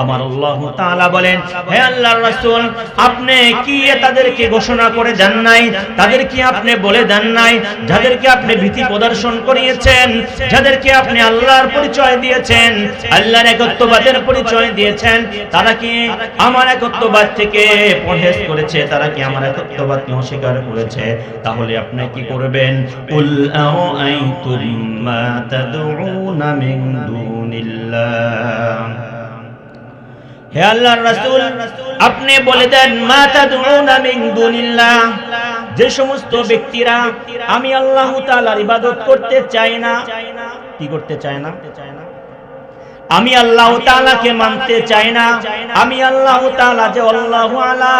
আমার আল্লাহ তাআলা বলেন, হে আল্লাহর রাসূল, আপনি কি তাদেরকে ঘোষণা করে দেন নাই, তাদেরকে আপনি বলে দেন নাই, যাদেরকে আপনি ভীতি প্রদর্শন করিয়েছেন, যাদেরকে আপনি আল্লাহর পরিচয় দিয়েছেন, আল্লাহর একত্ববাদের পরিচয় দিয়েছেন, তারা কি আমার একত্ববাদ থেকে পরহেজ করেছে, তারা কি আমার একত্ববাদকে অস্বীকার করেছে? তাহলে আপনি কি করবেন? কুল আরাআইতুম মা তাদউনা মিন দুনিল্লাহ, হে আল্লাহর রাসূল, আপনি বলে দেন, মা তাদউনা মিন দুনিল্লাহ, যে সমস্ত ব্যক্তিরা আমি আল্লাহ তাআলার ইবাদত করতে চায় না, কি করতে চায় না? আমি আল্লাহ তাআলাকে মানতে চাই না, আমি আল্লাহ তাআলা যে আল্লাহু আলা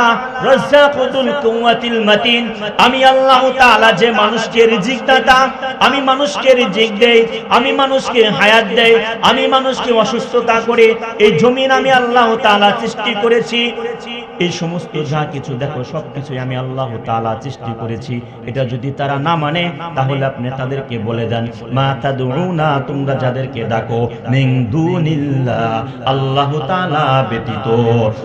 রাজ্জাকুল কুওয়াতিল মাতিন, আমি আল্লাহ তাআলা যে মানুষকে রিজিক দাতা, আমি মানুষকে রিজিক দেই, আমি মানুষকে হায়াত দেই, আমি মানুষকে অসুস্থতা করে, এই জমিন আমি আল্লাহ তাআলা সৃষ্টি করেছি, এই সমস্ত যা কিছু দেখো সবকিছুই আমি আল্লাহ তাআলা সৃষ্টি করেছি, এটা যদি তারা না মানে, তাহলে আপনি তাদেরকে বলে দেন, মা তাদউনা, তোমরা যাদেরকে ডাকো, মিন দুনিল্লাহ, আল্লাহ তাআলা ব্যতীত,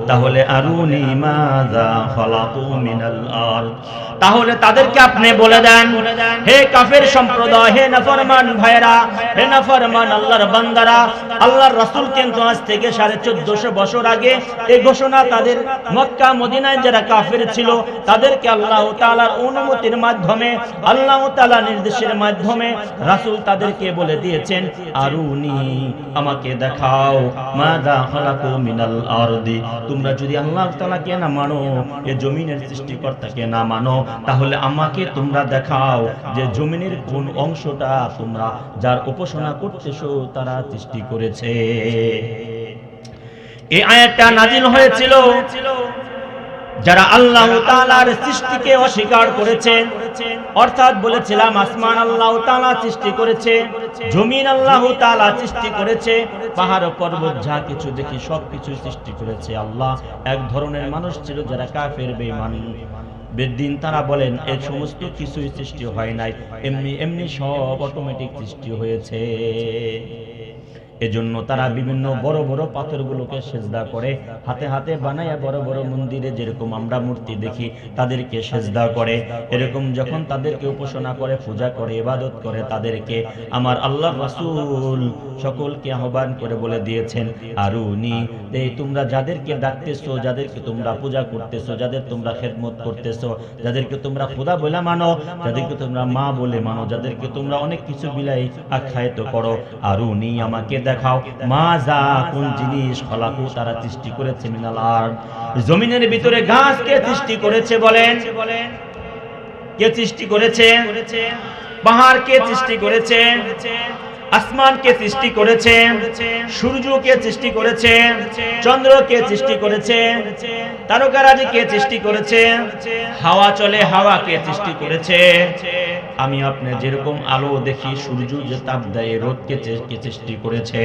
তাহলে আরুনি মাযা খালাকু মিনাল আরদ, তাহলে তাদেরকে আপনি বলে দেন, হে কাফের সম্প্রদায়, হে নাফরমান ভাইরা, হে নাফরমান আল্লাহর বান্দারা, আল্লাহর রাসূল কিন্তু আজ থেকে 1450 বছর আগে এই ঘোষণা তাদের মক্কা মদিনায় যারা কাফের ছিল তাদেরকে আল্লাহ তাআলার অনুমতির মাধ্যমে, আল্লাহ তাআলার নির্দেশের মাধ্যমে রাসূল তাদেরকে বলে দিয়েছেন, আরুনি, আমাকে দেখাও, মাযা খালাকু মিনাল আরদি, তোমরা যদি আল্লাহ তাআলাকে না মানো, এই জমিনের সৃষ্টিকর্তাকে না মানো, তাহলে আমাকে তোমরা দেখাও যে জমিনের কোন অংশটা তোমরা যার উপাসনা করতেছো তারা সৃষ্টি করেছে। এই আয়াতটা নাজিল হয়েছিল যারা আল্লাহ তাআলার সৃষ্টিকে অস্বীকার করেছে, অর্থাৎ বলেছিলাম আসমান আল্লাহ তাআলা সৃষ্টি করেছে, জমিন আল্লাহ তাআলা সৃষ্টি করেছে, পাহাড় পর্বত যা কিছু দেখি সবকিছু সৃষ্টি করেছে আল্লাহ। এক ধরনের মানুষ ছিল যারা কাফের বেঈমান বেদ্দিন, তারা বলেন এই সমস্ত কিছুই সৃষ্টি হয় নাই, এমনি এমনি সব অটোমেটিক সৃষ্টি হয়েছে। এজন্য তারা বিভিন্ন বড় বড় পাথরগুলোকে সেজদা করে, হাতে হাতে বানায়া বড় বড় মন্দিরে যেরকম আমরা মূর্তি দেখি তাদেরকে সেজদা করে, এরকম যখন তাদেরকে উপাসনা করে, পূজা করে, ইবাদত করে, তাদেরকে আমার আল্লাহর রাসূল সকলকে আহ্বান করে বলে দিয়েছেন, আরুনি, এই তোমরা যাদেরকে ডাকতেছো, যাদেরকে তোমরা পূজা করতেছো, যাদের তোমরা খেদমত করতেছো, যাদেরকে তোমরা খোদা বলে মানো, যাদেরকে তোমরা মা বলে মানো, যাদেরকে তোমরা অনেক কিছু বিলাই আখ্যায়িত করো, আরুনি, আমাকে দেখাও, মাযা, কোন জিনিস, খালাকু, তারা সৃষ্টি করেছে, মিনাল আরদ, জমিনের ভিতরে ঘাস কে সৃষ্টি করেছে? বলেন, কে সৃষ্টি করেছে? পাহাড় কে সৃষ্টি করেছে? আসমান কে সৃষ্টি করেছে? সূর্য কে সৃষ্টি করেছে? চন্দ্র কে সৃষ্টি করেছে? তারকারাজি কে সৃষ্টি করেছে? হাওয়া চলে, হাওয়া কে সৃষ্টি করেছে? আমি আপনি যেরকম আলো দেখি, সূর্য যে তাপ দেয়, রোদ কে সৃষ্টি করেছে?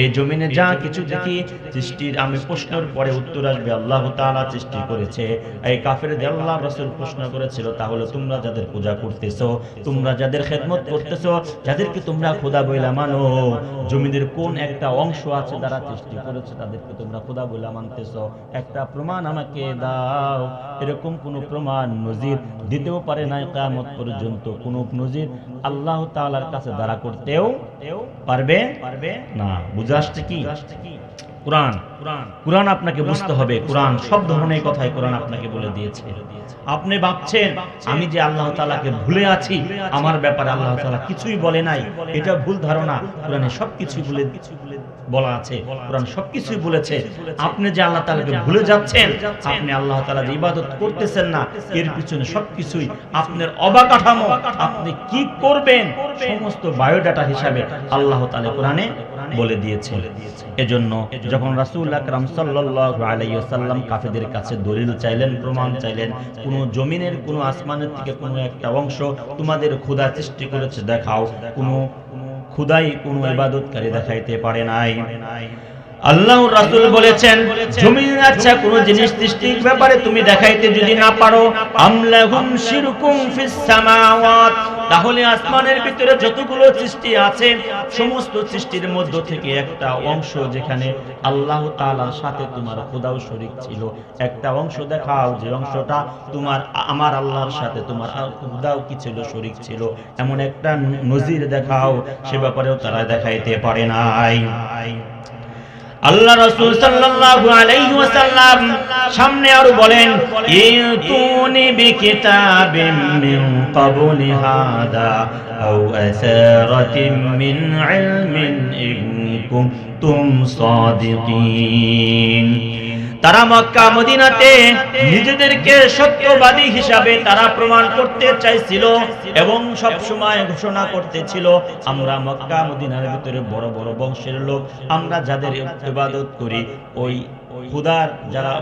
এই জমিনে যা কিছু দেখি সৃষ্টির আমি প্রশ্নের পরে উত্তর আসবে, আল্লাহ তাআলা সৃষ্টি করেছে। এই কাফেরদের আল্লাহর রাসূল প্রশ্ন করেছিল, তাহলে তোমরা যাদের পূজা করতেছো, তোমরা যাদের খেদমত করতেছো, যাদেরকে তোমরা খোদা বইলা মানো, জমিনের কোন একটা অংশ আছে যারা সৃষ্টি করেছে তাদেরকে তোমরা খোদা বইলা মানতেছো? একটা প্রমাণ আমাকে দাও। এরকম কোন প্রমাণ নজির দিতেও পারে না কিয়ামত পর্যন্ত, কোন নজির আল্লাহ তাআলার কাছে দাঁড়া করতেও পারবে না। বুঝে আসছে কি? কুরআন, কুরআন আপনাকে বুঝতে হবে। কুরআন সব ধরনের কথাই কুরআন আপনাকে বলে দিয়েছে। আপনি ভাবছেন আমি যে আল্লাহ তাআলাকে ভুলে আছি, আমার ব্যাপারে আল্লাহ তাআলা কিছুই বলে নাই, এটা ভুল ধারণা। কুরআনে সবকিছুই বলা আছে, কুরআন সবকিছুই বলেছে। আপনি যে আল্লাহ তাআলাকে ভুলে যাচ্ছেন, আপনি আল্লাহ তাআলার ইবাদত করতেছেন না, এর পিছনে সবকিছুই আপনার অবকাঠামো, আপনি কি করবেন সমস্ত বায়োডাটা হিসাবে আল্লাহ তাআলা কুরআনে বলে দিয়েছে। এজন্য যখন রাসূল আকরাম সাল্লাল্লাহু আলাইহি ওয়াসাল্লাম কাফেরদের কাছে দলিল চাইলেন, প্রমাণ চাইলেন, কোন জমিনের কোন আসমানের থেকে কোন একটা অংশ তোমাদের খোদা সৃষ্টি করেছে দেখাও, কোন খোদাই কোন ইবাদতকারী দেখাইতে পারে নাই। আল্লাহর রাসূল বলেছেন জমিনের আচ্ছা কোন জিনিস সৃষ্টির ব্যাপারে তুমি দেখাইতে যদি না পারো আমলাহুম শিরকুম ফিস সামাওয়াত, তাহলে আসমানের ভিতরে যতগুলো সৃষ্টি আছে সমস্ত সৃষ্টির মধ্য থেকে একটা অংশ যেখানে আল্লাহ তাআলার সাথে তোমার খোদাও শরীক ছিল, একটা অংশ দেখাও যে অংশটা তোমার আমার আল্লাহর সাথে তোমার খোদাও কি ছিল, শরীক ছিল, এমন একটা নজির দেখাও। সে ব্যাপারেও তারা দেখাইতে পারে নাই। আল্লাহ রাসূল সাল্লাল্লাহু আলাইহি ওয়াসাল্লাম সামনে আরো বলেন ইতুনি বিকিতাবিম মিন ক্বাবলি হাদা আও আসারাতিম মিন ইলমিন ইন কুনতুম সাদিকিন। তারা মক্কা মদিনাতে নিজেদেরকে সত্যবাদী হিসাবে তারা প্রমাণ করতে চাইছিল এবং সব সময় ঘোষণা করতেছিল আমরা মক্কা মদিনার ভিতরে বড় বড় বংশের লোক, আমরা যাদের ইবাদত করি ওই খোদার যারা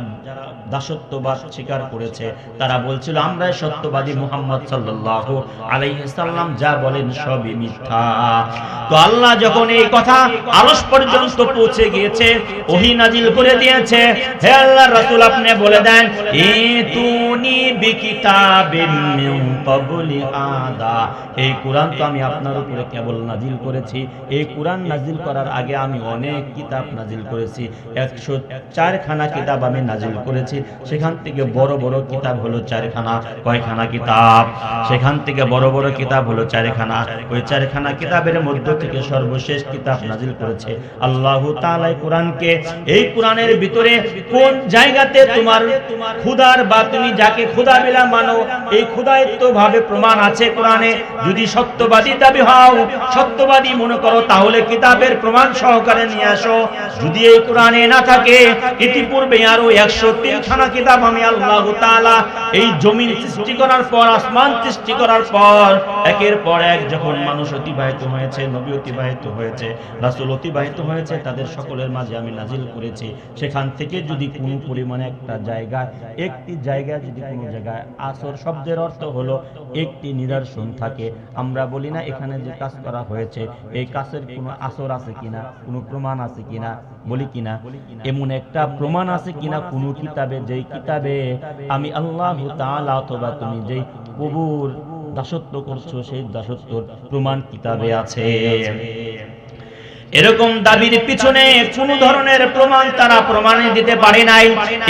দাসত্ববাদ স্বীকার করেছে তারা বলছিল আমরা সত্যবাদী, মুহাম্মদ সাল্লাল্লাহু আলাইহি সাল্লাম যা বলেন সবই মিথ্যা। তো আল্লাহ যখন এই কথা আরশ পর্যন্ত পৌঁছে গিয়েছে, ওহী নাজিল করে দিয়েছে, হে আল্লাহর রাসূল আপনি বলে দেন ইতুনি বিকিতাবিম মিন ক্বাবলি হাদা, এই কুরআন তো আমি আপনার উপরে কেবল নাজিল করেছি, এই কুরআন নাজিল করার আগে আমি অনেক কিতাব নাজিল করেছি, 104 খানা কিতাব আমি নাজিল করেছি, সেখান থেকে বড় বড় কিতাব হলো 4 খানা। কয়খানা কিতাব? সেখান থেকে বড় বড় কিতাব হলো 4 খানা। ওই 4 খানা কিতাবের মধ্য থেকে সর্বশেষ কিতাব নাজিল করেছে আল্লাহ তাআলা কোরআনকে। এই কোরআনের ভিতরে কোন জায়গাতে তোমার খোদার বা তুমি যাকে খোদা বলে মানো এই খোদায়িত্ব ভাবে প্রমাণ আছে কোরআনে? যদি সত্যবাদী দাবি হও, সত্যবাদী মনে করো, তাহলে কিতাবের প্রমাণ সহকারে নিয়ে আসো। যদি এই কোরআনে না থাকে, ইতিপূর্বে আরো 103 খানা কিতাব আমি আল্লাহ তাআলা এই জমিন সৃষ্টি করার পর, আসমান সৃষ্টি করার পর একের পর এক যখন মানুষ অতিবাহিত হয়েছে, নবী অতিবাহিত হয়েছে, রাসূল অতিবাহিত হয়েছে, তাদের সকলের মাঝে আমি নাজিল করেছি। সেখান থেকে যদি কোনো পরিমাণে একটা জায়গায়, একটি জায়গায় যদি কোনো জায়গায় আসর শব্দের অর্থ হলো একটি নিদর্শন থাকে, আমরা বলি না এখানে যে কাজ করা হয়েছে এই কাজের কোনো আসর আছে কিনা, কোনো প্রমাণ আছে কিনা, বলি কিনা? এমন একটা প্রমাণ আছে কিনা কোনো কিতাবে, যেই কিতাবে আমি আল্লাহ তাআলা অথবা তুমি যেই প্রভুর দাসত্ব করছো সেই দাসত্বর প্রমাণ কিতাবে আছে। এরকম দাবির পিছনে কোন ধরনের প্রমাণ তারা প্রমাণে দিতে পারে নাই।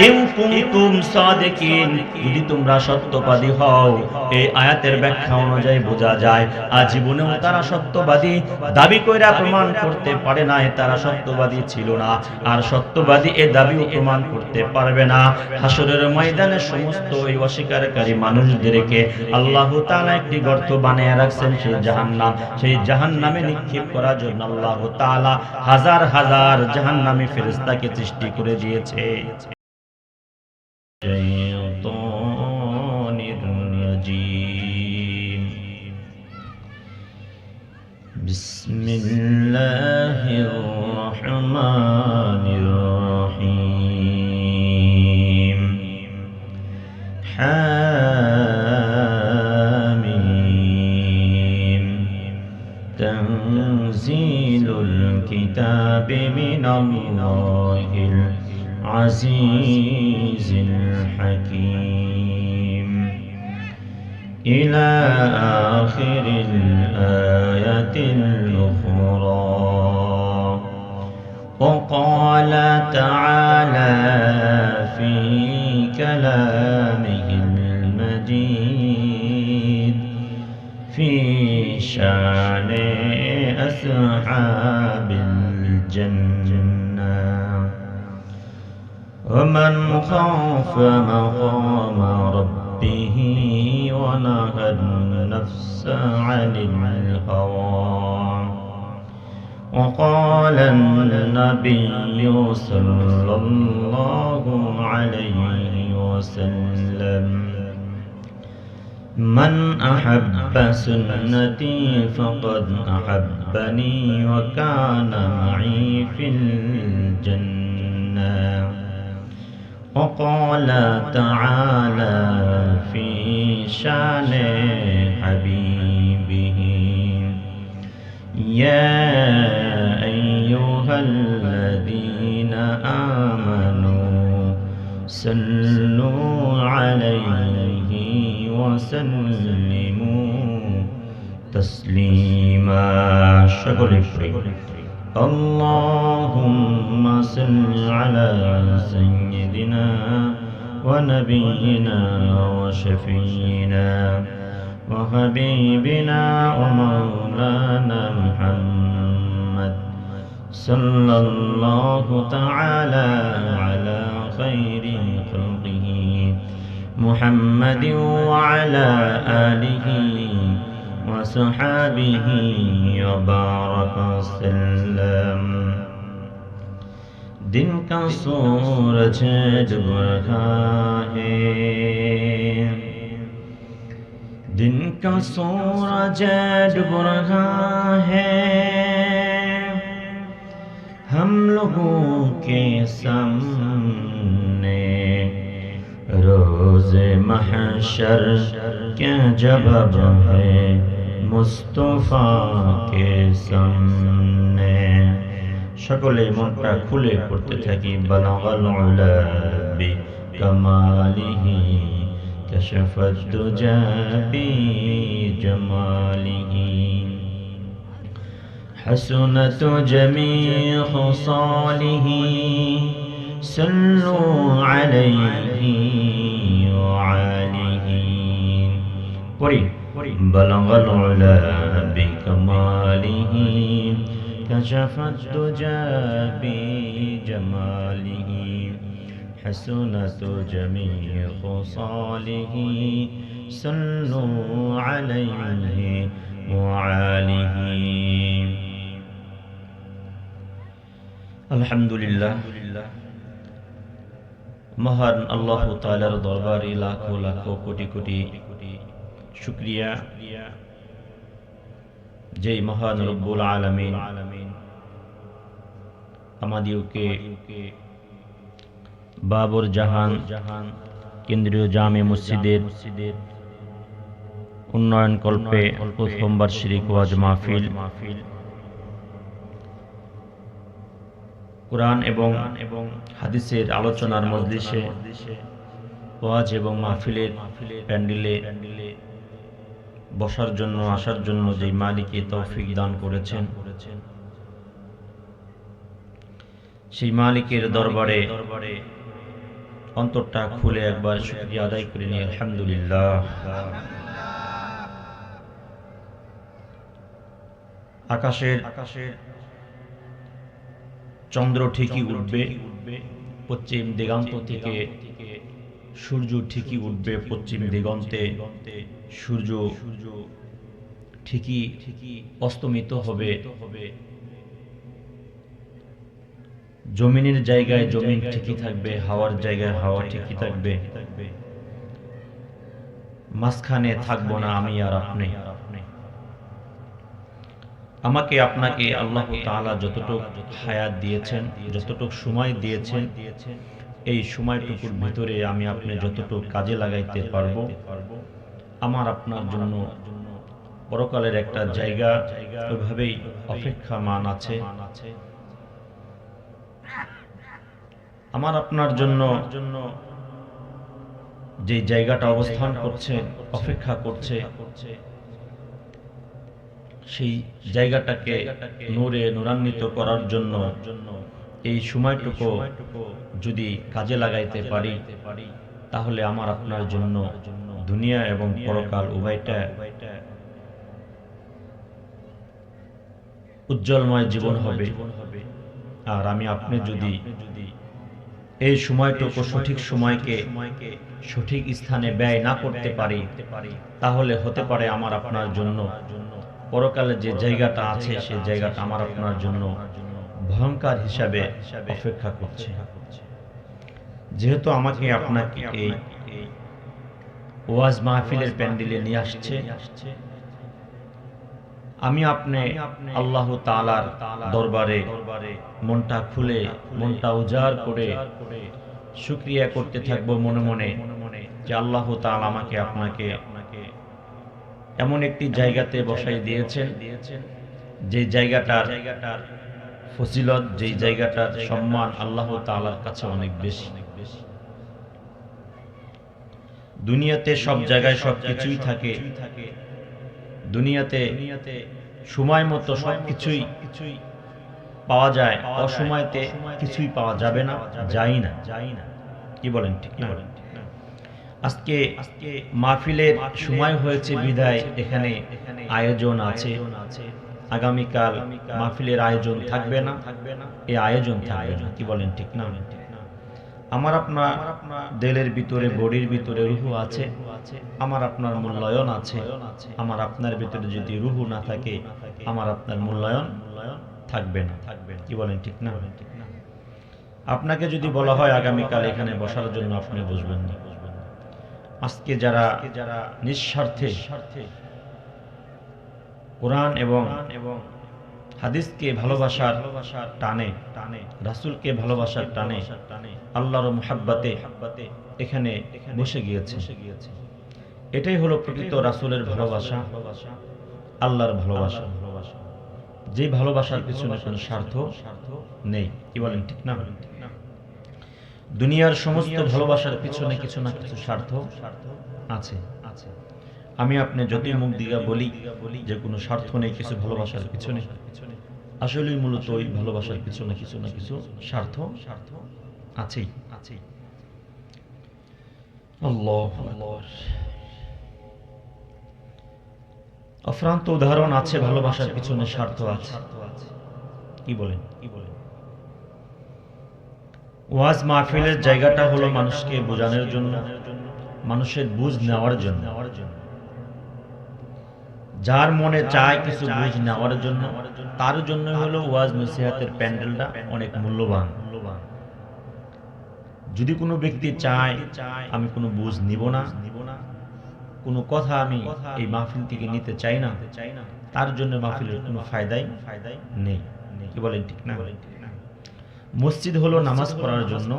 ইন কুনতুম সাদিকিন, যদি তোমরা সত্যবাদী হও, এই আয়াতের ব্যাখ্যা অনুযায়ী বোঝা যায় আজীবনেও তারা সত্যবাদী দাবি কইরা প্রমাণ করতে পারে নাই, তারা সত্যবাদী ছিল না, আর সত্যবাদী এই দাবিও প্রমাণ করতে পারবে না। হাসরের ময়দানে সমস্ত এই অস্বীকারী মানুষদেরকে আল্লাহ তাআলা একটি গর্ত বানিয়ে রাখছেন, সেই জাহান্নাম। সেই জাহান্নামে নিক্ষেপ করার জন্য আল্লাহ তাআলা হাজার হাজার জাহান্নামী ফেরেশতাকে সৃষ্টি করে দিয়েছে। শাইতানির রাজীম। বিসমিল্লাহির রহমানির রহিম। হামিম। তানজিলুল কিতাবি মিনাল্লাহিল আজিজিল হাকীম। ইলা আখিরিল আয়াতিল উখরা। وقال تعالى في كلامه المجيد في شان أصحاب الجنة ومن خاف مقام ربه ونهى النفس عن الهوى وقال النبي صلى الله عليه وسلم من أحب سنتي فقد أحبني وكان معي في الجنة وقال تعالى في شان حبيبه يا أيها আইয়ুহাল্লাযীনা আমানু সাল্লু আলাইহি ওয়া সাল্লিমু তাসলিমা। সকলে পড়ি আল্লাহুম্মা সাল্লি আলা সাইয়্যিদিনা ওয়া নাবিয়িনা ওয়া শাফিয়িনা ওয়া হাবিবিনা ওয়া মাওলানা মুহাম্মদ সাল্লাল্লাহু তাআলা আলা খাইরি খালকিহি মুহাম্মাদিন ওয়া আলা আলিহি وصحابه وبارك وسلم। दिन का सूरज डूब रहा है, दिन का सूरज डूब रहा है, हम लोगों के सामने रोज़ महशर क्या जवाब है मुस्तफा के सामने। সকলে মনটা খুলে পড়তে থাকি বালাগাল উলা বি কামালিহি কাশাফাত দুজা বি জামালিহি হাসনাত জামি খুসালিহি সাল্লু আলাইহি ওয়া আলিহি। পড়ি বালাগাল উলা বি কামালিহি كشفت الدجى بجماله حسنت جميع خصاله صلوا عليه وعاله। الحمد لله মহান আল্লাহ তাআলার দরবারে লাখো লাখো কোটি কোটি শুকরিয়া, যেই মহান রব্বুল আলামিন আমাদিওকে বাবর জাহান কেন্দ্রীয় জামে মসজিদের উন্নয়ন কল্পে প্রথম বার্ষিক ওয়াজ মাহফিল, কোরআন এবং হাদিসের আলোচনার মজলিসে ওয়াজ এবং মাহফিলের প্যান্ডেলে বসার জন্য আসার জন্য যে মালিকে তৌফিক দান করেছেন, সেই মালিকের দরবারে অন্তরটা খুলে একবার শুকরিয়া আদায় করে নিয়ে আলহামদুলিল্লাহ। আকাশের চন্দ্র ঠিকই উঠবে পশ্চিম দিগন্ত থেকে, সূর্য ঠিকই উঠবে পশ্চিম দিগন্তে, সূর্য ঠিকই অস্তমিত হবে, জমিনের জায়গায় জমিন ঠিকই থাকবে, হাওয়ার জায়গায় হাওয়া ঠিকই থাকবে, মাঝখানে থাকবো না আমি আর আপনি। আমাকে আপনাকে আল্লাহ তাআলা যতটুকু হায়াত দিয়েছেন, যতটুকু সময় দিয়েছেন, এই সময়টুকুর ভিতরে আমি আপনি যতটুকু কাজে লাগাইতে পারবো, আমার আপনার জন্য পরকালের একটা জায়গা ওইভাবেই অপেক্ষামান আছে। আমার আপনার জন্য যে জায়গাটা অবস্থান করছে, অপেক্ষা করছে, সেই জায়গাটাকে নূরে নূরান্বিত করার জন্য এই সময়টুকু যদি কাজে লাগাইতে পারি, তাহলে আমার আপনার জন্য দুনিয়া এবং পরকাল উভয়টা উজ্জ্বলময় জীবন হবে। আর আমি আপনি যদি এই সময়টুকু সঠিক সময়কে সঠিক স্থানে ব্যয় না করতে পারি, তাহলে হতে পারে আমার আপনার জন্য পরকালে যে জায়গাটা আছে সেই জায়গাটা আমার আপনার জন্য ভয়ঙ্কর হিসাবে অপেক্ষা করছে। যেহেতু আমাকে আপনাকে এই ওয়াজ মাহফিলের প্যান্ডেলে নিয়ে আসছে, আমি আপনি আল্লাহ তাআলার দরবারে মনটা খুলে মনটা উজাড় করে শুকরিয়া করতে থাকবো মনে মনে যে আল্লাহ তাআলা আমাকে আপনাকে এমন একটি জায়গাতে বসাই দিয়েছেন যে জায়গাটার ফজিলত, যেই জায়গাটার সম্মান আল্লাহ তাআলার কাছে অনেক বেশি। দুনিয়াতে সব জায়গায় সবকিছুই থাকে, দুনিয়াতে সময় মতো সবকিছুই পাওয়া যায়, অসময়তে কিছুই পাওয়া যাবে না, যায় না। কি বলেন, ঠিক না? আজকে মাহফিলের সময় হয়েছে বিদায় এখানে আয়োজন আছে, আগামীকাল মাহফিলের আয়োজন থাকবে না, এই আয়োজন থাকবে না। কি বলেন, ঠিক না? আমার আপনার দিলের ভিতরে, বডির ভিতরে রুহু আছে, আমার আপনার মূল্যায়ন আছে। আমার আপনার ভিতরে যদি রুহু না থাকে, আমার আপনার মূল্যায়ন থাকবে না। কি বলেন, ঠিক না? আপনাকে যদি বলা হয় আগামীকাল এখানে বসার জন্য, আপনি বসবেন না। আজকে যারা নিঃস্বার্থে কোরআন এবং হাদিসকে ভালোবাসার টানে, রাসূলকে ভালোবাসার টানে, আল্লাহর মুহাব্বতে এখানে বসে গিয়েছে, এটাই হলো প্রকৃত রাসূলের ভালোবাসা, আল্লাহর ভালোবাসা, যে ভালোবাসার পিছনে কোনো স্বার্থ নেই। কি বলেন, ঠিক না? দুনিয়ার সমস্ত ভালোবাসার পিছনে কিছু না কিছু স্বার্থ আছে। আমি আপনি যতই মুখ দিয়ে বলি যে কোনো স্বার্থ নেই কিছু ভালোবাসার পিছনে, আসলে মূলত ওই ভালোবাসার পিছনে কিছু না কিছু স্বার্থ আছেই। আল্লাহু আকবার। অফ্রান্ত উদাহরণ আছে, ভালোবাসার পিছনে স্বার্থ আছে। কি বলেন? ওয়াজ মাহফিলের জায়গাটা হলো মানুষকে বোঝানোর জন্য, মানুষের বুঝ নেওয়ার জন্য, যার মনে চায় কিছু বুঝ নেওয়ার জন্য, তার জন্য হলো ওয়াজ নসিহতের প্যান্ডেলটা অনেক মূল্যবান। যদি কোনো ব্যক্তি চায় আমি কোনো বুঝ নিব না, কোনো কথা আমি এই মাহফিল থেকে নিতে চাই না, তার জন্য মাহফিলের কোনো ফায়দাই নেই। কি বলেন, ঠিক না? মসজিদ হলো নামাজ পড়ার জন্য।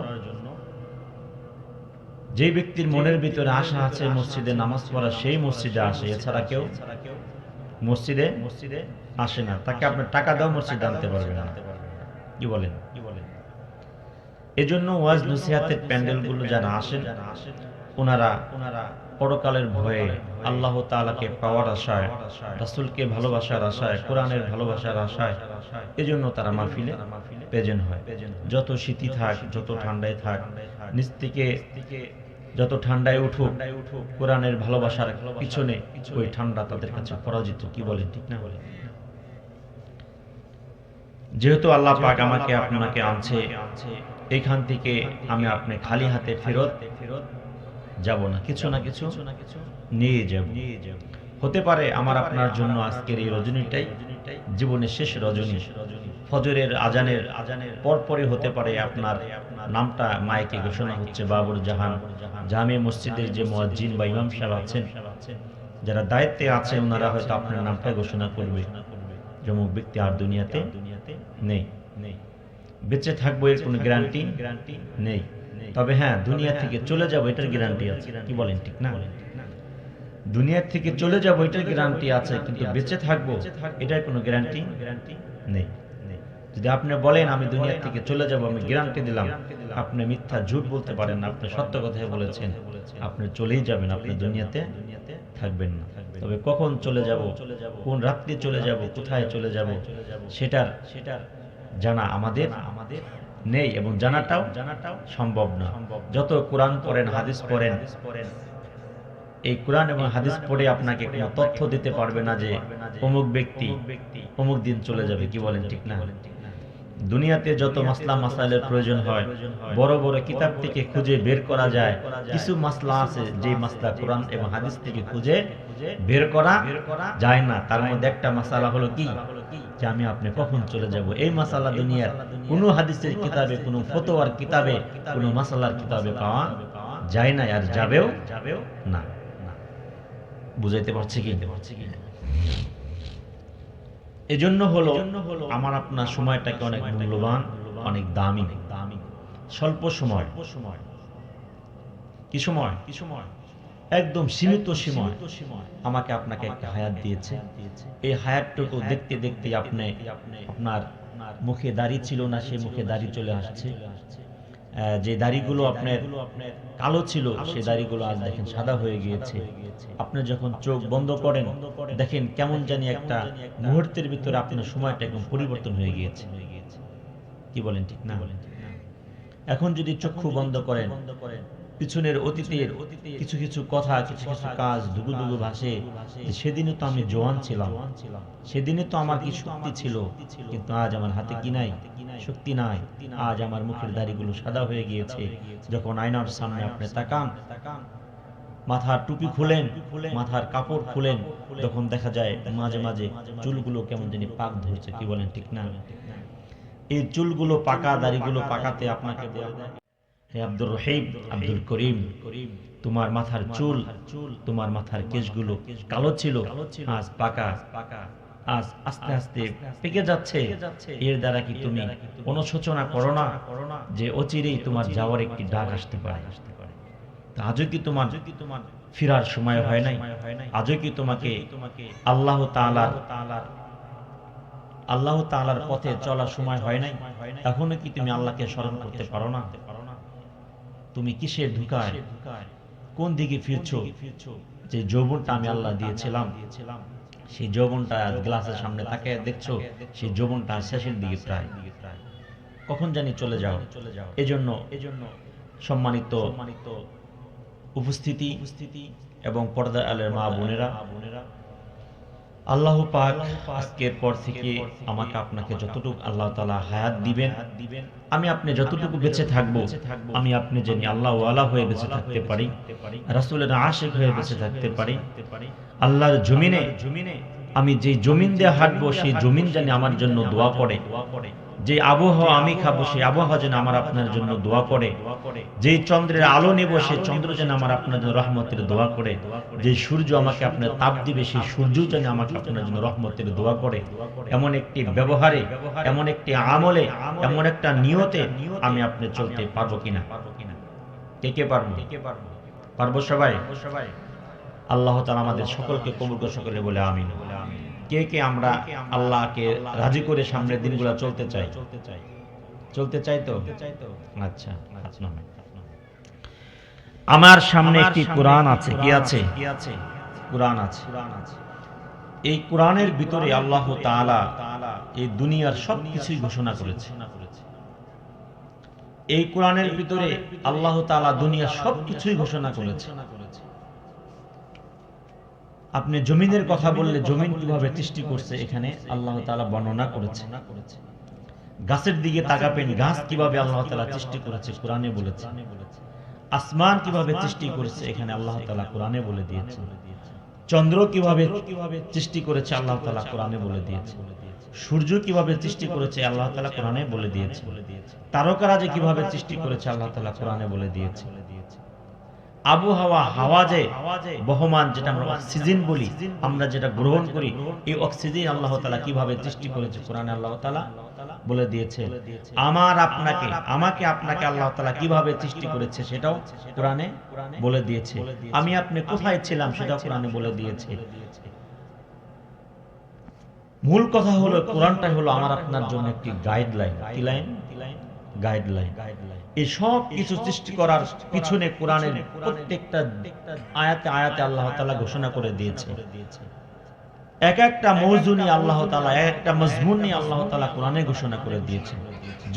যে ব্যক্তির মনের ভিতরে আশা আছে মসজিদে নামাজ পড়া, সেই মসজিদে আসে, এছাড়া কেউ মসজিদে আসে না। তাকে আপনি টাকা দাও, মসজিদে আনতে পারবে না। কি বলেন? এজন্য ওয়াজ নসিহতের প্যান্ডেলগুলো যারা আসেন, ওনারা পরকালের ভয়ে, আল্লাহ তাআলাকে পাওয়ার আশায়, রাসূলকে ভালোবাসার আশায়, কোরআনের ভালোবাসার আশায়, এজন্য তারা মাহফিলে প্রেজেন্ট হয়। যত শীতই থাক, যত ঠান্ডায় থাক, নিচ থেকে যত ঠান্ডায় উঠুক, কোরআনের ভালোবাসার পিছনে ওই ঠান্ডা তাদের কাছে পরাজিত। কি বলেন, ঠিক না? যেহেতু আল্লাহ পাক আমাকে আপনাকে আনছে, এইখান থেকে আমি আপনি খালি হাতে ফেরত যাব না, কিছু না কিছু নিয়ে যাব। হতে পারে আমার আপনার জন্য আজকের এই রজনীটাই জীবনের শেষ রজনী। ফজরের আজানের পরপরই হতে পারে আপনার নামটা মাইকে ঘোষণা হচ্ছে। বাবর জাহান জামে মসজিদের যে মুয়াজ্জিন বা ইমাম সাহেব আছেন, যারা দায়িত্বে আছে, ওনারা হয়তো আপনার নামটা ঘোষণা করবে। যেমন ব্যক্তি আর দুনিয়াতে নেই, বেঁচে থাকবো এর কোনো গ্যারান্টি নেই। তবে হ্যাঁ, দুনিয়া থেকে চলে যাবো এটার গ্যারান্টি আছে। কি বলেন, ঠিক না? দুনিয়া থেকে চলে যাবো এটার গ্যারান্টি আছে, কিন্তু বেঁচে থাকবো এটার কোনো গ্যারান্টি নেই। যদি আপনি বলেন আমি দুনিয়া থেকে চলে যাব, আমি গ্যারান্টি দিলাম, আপনি মিথ্যা ঝুট বলতে পারেন না, আপনি সত্য কথাই বলেছেন, আপনি চলেই যাবেন, আপনি দুনিয়াতে থাকবেন না। তবে কখন চলে যাব, কোন রাত্রি চলে যাব, কোথায় চলে যাব, সেটার জানা আমাদের নেই, এবং জানাটাও সম্ভব না। যত কোরআন পড়েন, হাদিস পড়েন, এই কোরআন এবং হাদিস পড়ে আপনাকে কোনো তথ্য দিতে পারবে না যে অমুক ব্যক্তি অমুক দিন চলে যাবে। কি বলেন, ঠিক না? দুনিয়াতে যত মাসলা মাসাইলের প্রয়োজন হয়, বড় বড় কিতাব থেকে খুঁজে বের করা যায়। কিছু মাসলা আছে যে মাসলা কোরআন এবং হাদিস থেকে খুঁজে বের করা যায় না। তার মধ্যে একটা মাসালা হলো কি, যে আমি আপনি কখন চলে যাব। এই মাসালা দুনিয়ার কোনো হাদিসের কিতাবে, কোনো ফতোয়ার কিতাবে, কোনো মাসালার কিতাবে পাওয়া যায় না, আর যাবেও না। বুঝাইতে পারছি কি? এজন্য হলো আমার আপনার সময়টাকে অনেক মূল্যবান, অনেক দামি। স্বল্প সময়, কি সময়, একদম সীমিত সময় আমাকে আপনাকে একটা হায়াত দিয়েছে। এই হায়াতটুকু দেখতে দেখতে আপনি আপনার মুখে দাড়ি ছিল না, সে মুখে দাড়ি চলে আসছে। যে দাড়িগুলো আপনার কালো ছিল, সে দাড়িগুলো আজ দেখেন সাদা হয়ে গিয়েছে। আপনি যখন চোখ বন্ধ করেন দেখেন কেমন জানি একটা মুহূর্তের ভিতরে আপনার সময়টা একদম পরিবর্তন হয়ে গিয়েছে। কি বলেন, ঠিক না? এখন যদি চক্ষু বন্ধ করেন, পিছনের অতীতের কিছু কিছু কথা, কিছু কিছু কাজ দুগু দুগু ভাসে। সেদিনে তো আমি জওয়ান ছিলাম, সেদিনে তো আমার কি শক্তি ছিল, কিন্তু আজ আমার হাতে কি নাই, শক্তি নাই। আজ আমার মুখের দাড়িগুলো সাদা হয়ে গিয়েছে। যখন আয়নার সামনে আপনি তাকান, মাথার টুপি খুলেন, মাথার কাপড় খুলেন, তখন দেখা যায় মাঝে মাঝে চুলগুলো কেমন জানি পাক ধরছে। কি বলেন, ঠিক না? এই চুলগুলো পাকা, দাড়িগুলো পাকাতে আপনাকে বলে দেয়, হে আব্দুর রহিম, আব্দুল করিম, তোমার মাথার চুল, তোমার মাথার কেশগুলো কালো ছিল, আজ পাকা, আজ আস্তে আস্তে পেকে যাচ্ছে। এর দ্বারা কি তুমি অনুশোচনা করো না যে অচিরেই তোমার যাওয়ার একটি ডাক আসতে পারে? আজও কি তোমার ফিরার সময় হয় নাই? আজও কি তোমাকে আল্লাহ তাআলার পথে চলার সময় হয় নাই? এখনো কি তুমি আল্লাহকে স্মরণ করতে পারো না? তুমি কিসের ধোঁকায়, কোন দিকে ফিরছো? যে যৌবনটা আমি আল্লাহ দিয়েছিলাম, সেই যৌবনটা গ্লাসের সামনে তাকিয়ে দেখছো, সেই যৌবনটা শেষের দিকে প্রায়, কখন জানি চলে যাও। এজন্য সম্মানিত উপস্থিতি এবং পর্দার আলের মা বোনেরা, আল্লাহ পাক আজকের পর থেকে আমাকে আপনাকে যতটুকু আল্লাহ তাআলা হায়াত দিবেন, আমি আপনি যতটুকু বেঁচে থাকবো, আমি আপনি জানি আল্লাহ ওয়ালা হয়ে বেঁচে থাকতে পারি, রাসূলের আশিক হয়ে বেঁচে থাকতে পারি। আল্লাহর জমিনে আমি যে জমিন দিয়ে হাঁটবো, সেই জমিন জানি আমার জন্য দোয়া করে। যে আবহাওয়া আমি খাবো, সেই আবহাওয়া যেন আমার আপনার জন্য দোয়া করে। যে চন্দ্রের আলো নেব, সেই চন্দ্র যেন আমার আপনার জন্য রহমতের দোয়া করে। যে সূর্য আমাকে আপনার তাপ দিবে, সেই সূর্য যেন আমাকে আপনার জন্য রহমতের দোয়া করে। এমন একটি ব্যবহারে, এমন একটি আমলে, এমন একটা নিয়তে আমি আপনি চলতে পারবো কিনা? কে কে পারবো? পারবো সবাই? আল্লাহ তাআলা আমাদের সকলকে কবুল করে সকলে বলে আমিন। কে কে আমরা আল্লাহকে রাজি করে সামনের দিনগুলো চলতে চাই? চলতে চাই তো? আচ্ছা, আমার সামনে একটি কোরআন আছে। কি আছে? কোরআন আছে। এই কোরআনের ভিতরে আল্লাহ তাআলা এই দুনিয়ার সবকিছু ঘোষণা করেছে। এই কোরআনের ভিতরে আল্লাহ তাআলা দুনিয়ার সবকিছুই ঘোষণা করেছে। আপনি জমিনের কথা বললে জমিন কিভাবে সৃষ্টি করছে এখানে আল্লাহ তাআলা বর্ণনা করেছে। গাছের দিকে তাকাবেন, গাছ কিভাবে আল্লাহ তাআলা সৃষ্টি করেছে কোরআনে বলেছে। আসমান কিভাবে সৃষ্টি করেছে এখানে আল্লাহ তাআলা কোরআনে বলে দিয়েছে। চন্দ্র কিভাবে সৃষ্টি করেছে আল্লাহ তাআলা কোরআনে বলে দিয়েছে। সূর্য কিভাবে সৃষ্টি করেছে আল্লাহ তাআলা কোরআনে বলে দিয়েছে। তারকারা যে কিভাবে সৃষ্টি করেছে আল্লাহ তাআলা কোরআনে বলে দিয়েছে। আবহাওয়া, হাওয়া যে বহমান, যেটা আমরা অক্সিজেন বলি, আমরা যেটা গ্রহণ করি, এই অক্সিজেন আল্লাহ তাআলা কিভাবে সৃষ্টি করেছে কোরআনে আল্লাহ তাআলা বলে দিয়েছে। আমার আপনাকে, আমাকে আপনাকে আল্লাহ তাআলা কিভাবে সৃষ্টি করেছে সেটাও কোরআনে বলে দিয়েছে। আমি আপনি কোথায় ছিলাম সেটাও কোরআনে বলে দিয়েছে। মূল কথা হলো কোরআনটা হলো আমার আপনার জন্য একটি গাইডলাইন। কি লাইন? গাইডলাইন। এই সব কিছু সৃষ্টি করার পিছনে কোরআনের প্রত্যেকটা আয়াতে আয়াতে আল্লাহ তাআলা ঘোষণা করে দিয়েছে। এক একটা মওযু নিয়ে আল্লাহ তাআলা, এক একটা মজমুন নিয়ে আল্লাহ তাআলা কোরআনে ঘোষণা করে দিয়েছে।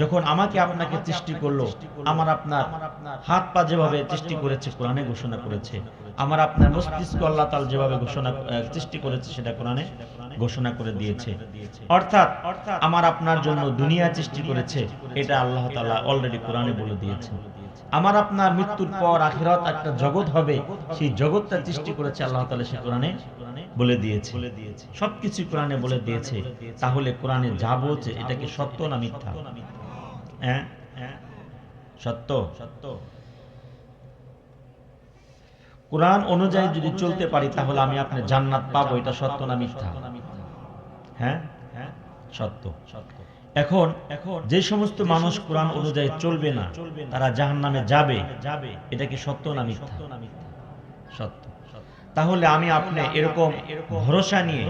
যখন আমাকে আপনাকে সৃষ্টি করলো, আমার আপনার হাত পা যেভাবে সৃষ্টি করেছে কোরআনে ঘোষণা করেছে। আমার আপনার মস্তিষ্ক আল্লাহ তাআলা যেভাবে সৃষ্টি করেছে সেটা কোরআনে ঘোষণা করে দিয়েছে। অর্থাৎ আমার আপনার জন্য দুনিয়া সৃষ্টি করেছে, এটা আল্লাহ তাআলা অলরেডি কোরআনে বলে দিয়েছে। আমার আপনার মৃত্যুর পর আখিরাত একটা জগৎ হবে, সেই জগৎটা সৃষ্টি করেছে আল্লাহ তাআলা, সে কোরআনে বলে দিয়েছে। সবকিছু কোরআনে বলে দিয়েছে। তাহলে কোরআনে যা বলছে এটা কি সত্য না মিথ্যা? হ্যাঁ, সত্য। কোরআন অনুযায়ী যদি চলতে পারি তাহলে আমি আপনি জান্নাত পাবো, এটা সত্য না মিথ্যা? হ্যাঁ, সত্য। এখন যে সমস্ত মানুষ কোরআন অনুযায়ী চলবে না, তারা জাহান্নামে যাবে, এটা কি সত্য না মিথ্যা? সত্য। তাহলে আমি আপনি এরকম ভরসা নিয়ে,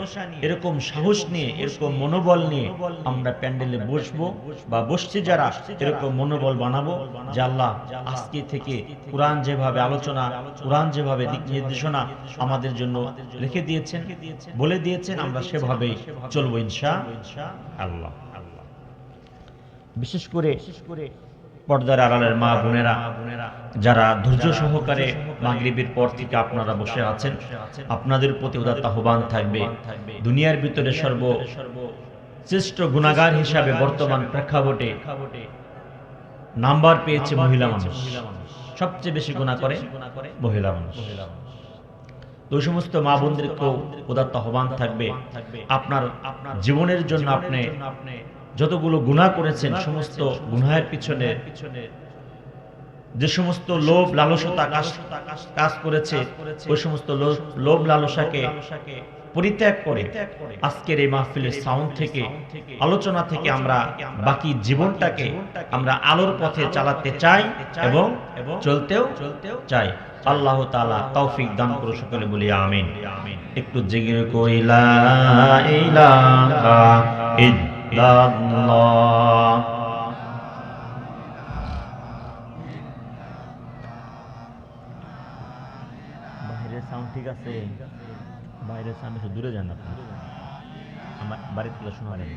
এরকম সাহস নিয়ে, এরকম মনোবল নিয়ে আমরা প্যান্ডেলে বসবো বা বসছি যারা, এরকম মনোবল বানাবো যে আল্লাহ আজকে থেকে কুরআন যেভাবে আলোচনা, কুরআন যেভাবে দিক নির্দেশনা আমাদের জন্য রেখে দিয়েছেন, বলে দিয়েছেন, আমরা সেভাবেই চলবো ইনশাআল্লাহ। বিশেষ করে পর্দার আড়ালের মা বোনেরা যারা ধৈর্য সহকারে মাগরিবের পর থেকে আপনারা বসে আছেন, আপনাদের প্রতি উদাত্ত আহ্বান থাকবে, দুনিয়ার ভিতরে সর্বশ্রেষ্ঠ গুনাহগার হিসাবে বর্তমান প্রেক্ষাপটে নাম্বার পেয়েছে মহিলা মানুষ। সবচেয়ে বেশি গুনাহ করে মহিলা মানুষ। তো ওই সমস্ত মা বোনদেরকেও উদাত্ত আহ্বান থাকবে, আপনার জীবনের জন্য আপনি যতগুলো গুনাহ করেছেন, সমস্ত গুনাহের পিছনে যে সমস্ত লোভ লালসতা কাজ করেছে, ওই সমস্ত লোভ লালসাকে পরিত্যাগ করে আজকের এই মাহফিলের সাউন্ড থেকে, আলোচনা থেকে আমরা বাকি জীবনটাকে আমরা আলোর পথে চালাতে চাই এবং চলতেও চাই। আল্লাহ তাআলা তৌফিক দান করুন, সকলে বলি আমিন। একটু জিকির করি লা ইলাহা ইল্লাল্লাহ। বাইরের সাউন্ড ঠিক আছে? বাইরের সাউন্ড একটু দূরে যান আপনি, আমার বাড়ির থেকে শোনা যায়।